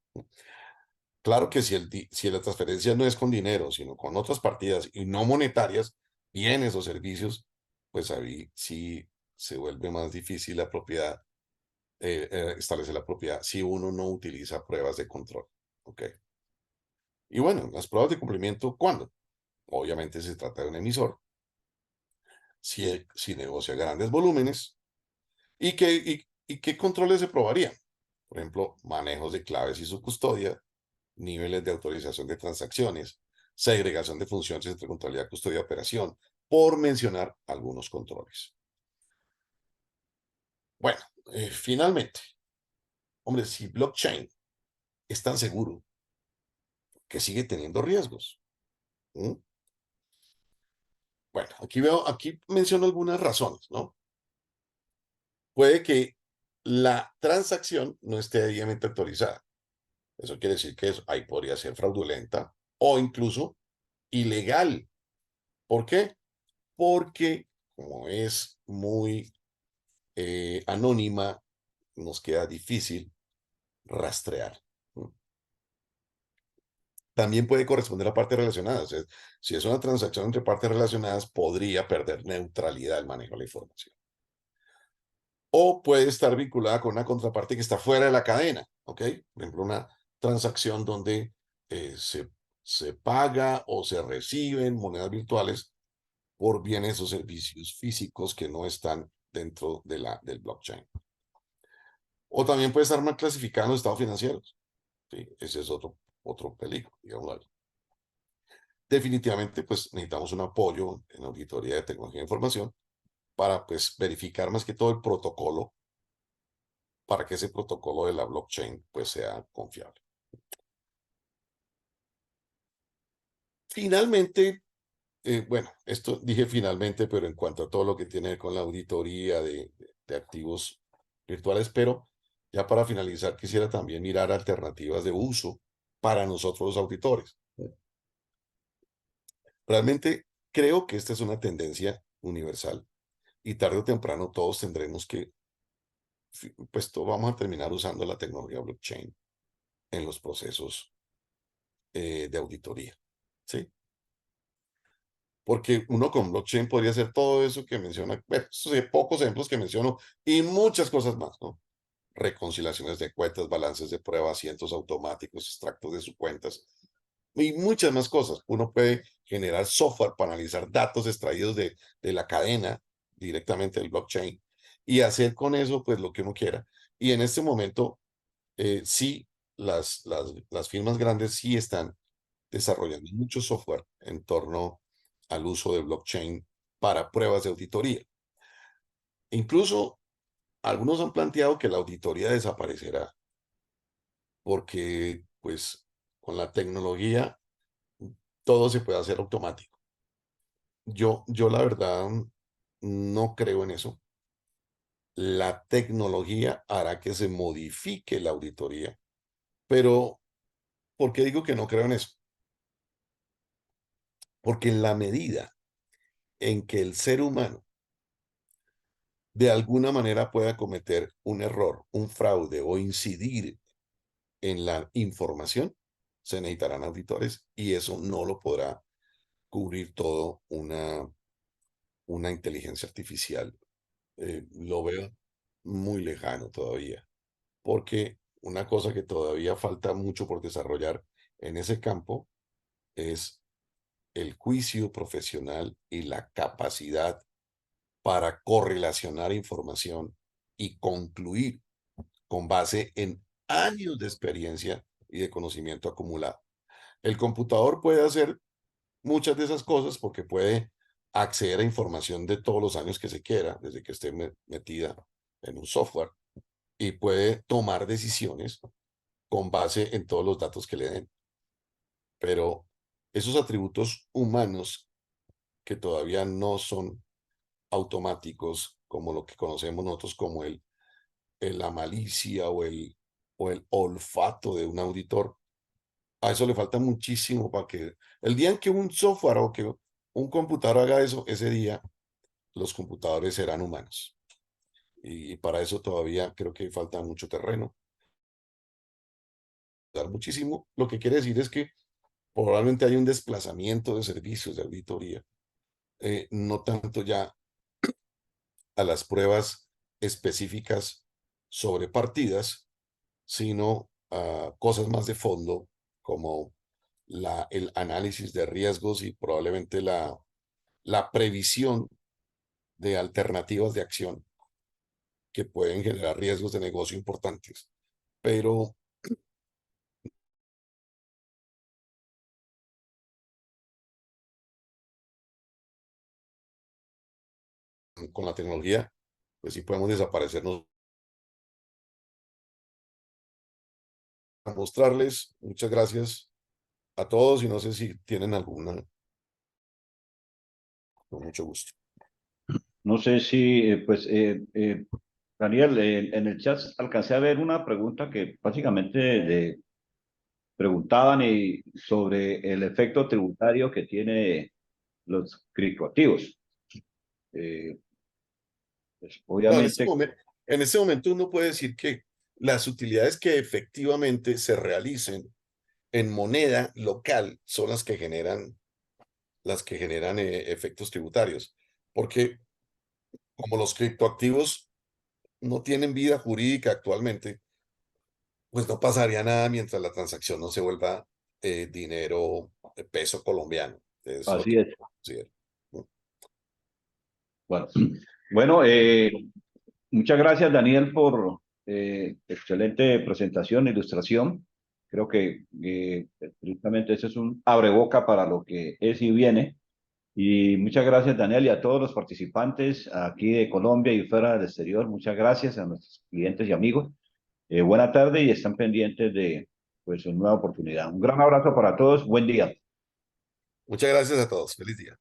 Claro que si la transferencia no es con dinero, sino con otras partidas y no monetarias, bienes o servicios, pues ahí sí se vuelve más difícil la propiedad, establecer la propiedad si uno no utiliza pruebas de control. ¿Ok? Y bueno, las pruebas de cumplimiento, ¿cuándo? Obviamente se trata de un emisor, si negocia grandes volúmenes, ¿y qué controles se probarían? Por ejemplo, manejos de claves y su custodia, niveles de autorización de transacciones, segregación de funciones entre contabilidad, custodia y operación, por mencionar algunos controles. Bueno, finalmente, hombre, si blockchain es tan seguro que sigue teniendo riesgos. ¿Mm? Bueno, aquí menciono algunas razones, ¿no? Puede que la transacción no esté debidamente autorizada. Eso quiere decir que ahí podría ser fraudulenta o incluso ilegal. ¿Por qué? Porque como es muy anónima, nos queda difícil rastrear. También puede corresponder a partes relacionadas. Si es una transacción entre partes relacionadas, podría perder neutralidad el manejo de la información. O puede estar vinculada con una contraparte que está fuera de la cadena. ¿Ok? Por ejemplo, una transacción donde se paga o se reciben monedas virtuales por bienes o servicios físicos que no están dentro del blockchain. O también puede estar mal clasificado en los estados financieros. ¿Sí? Ese es otro peligro, digamos. Definitivamente, pues necesitamos un apoyo en auditoría de tecnología de información para pues verificar más que todo el protocolo, para que ese protocolo de la blockchain pues sea confiable. Finalmente, bueno, esto dije finalmente, pero en cuanto a todo lo que tiene que ver con la auditoría de activos virtuales, pero ya para finalizar quisiera también mirar alternativas de uso para nosotros los auditores. Realmente creo que esta es una tendencia universal y tarde o temprano todos tendremos que, pues todos vamos a terminar usando la tecnología blockchain en los procesos de auditoría. ¿Sí? Porque uno con blockchain podría hacer todo eso que menciona, bueno, pocos ejemplos que menciono y muchas cosas más, ¿no? Reconciliaciones de cuentas, balances de prueba, asientos automáticos, extractos de sus cuentas y muchas más cosas. Uno puede generar software para analizar datos extraídos de la cadena directamente del blockchain y hacer con eso pues lo que uno quiera. Y en este momento, sí, las firmas grandes sí están desarrollando mucho software en torno al uso de blockchain para pruebas de auditoría. Incluso algunos han planteado que la auditoría desaparecerá porque pues con la tecnología todo se puede hacer automático. Yo la verdad no creo en eso. La tecnología hará que se modifique la auditoría, pero ¿por qué digo que no creo en eso? Porque en la medida en que el ser humano de alguna manera pueda cometer un error, un fraude o incidir en la información, se necesitarán auditores y eso no lo podrá cubrir todo una inteligencia artificial. Lo veo muy lejano todavía, porque una cosa que todavía falta mucho por desarrollar en ese campo es el juicio profesional y la capacidad para correlacionar información y concluir con base en años de experiencia y de conocimiento acumulado. El computador puede hacer muchas de esas cosas porque puede acceder a información de todos los años que se quiera, desde que esté metida en un software, y puede tomar decisiones con base en todos los datos que le den. Pero esos atributos humanos que todavía no son automáticos, como lo que conocemos nosotros como la malicia o el olfato de un auditor, a eso le falta muchísimo para que el día en que un software o que un computador haga eso, ese día los computadores serán humanos. Y para eso todavía creo que falta mucho terreno. Muchísimo. Lo que quiere decir es que probablemente hay un desplazamiento de servicios de auditoría, no tanto ya a las pruebas específicas sobre partidas, sino a cosas más de fondo como el análisis de riesgos y probablemente la previsión de alternativas de acción que pueden generar riesgos de negocio importantes. Pero con la tecnología, pues sí podemos desaparecernos. A mostrarles, muchas gracias a todos y no sé si tienen alguna, con mucho gusto. No sé si, Daniel, en el chat alcancé a ver una pregunta que básicamente preguntaban sobre el efecto tributario que tiene los criptoactivos. Pues, No, obviamente, en este momento uno puede decir que las utilidades que efectivamente se realicen en moneda local son las que generan efectos tributarios, porque como los criptoactivos no tienen vida jurídica actualmente, pues no pasaría nada mientras la transacción no se vuelva dinero, peso colombiano. Es lo así que es. considero, ¿no? Bueno, bueno muchas gracias, Daniel, por excelente presentación, ilustración. Creo que precisamente ese es un abreboca para lo que es y viene. Y muchas gracias, Daniel, y a todos los participantes aquí de Colombia y fuera del exterior. Muchas gracias a nuestros clientes y amigos. Buena tarde y están pendientes de pues, una nueva oportunidad. Un gran abrazo para todos. Buen día. Muchas gracias a todos. Feliz día.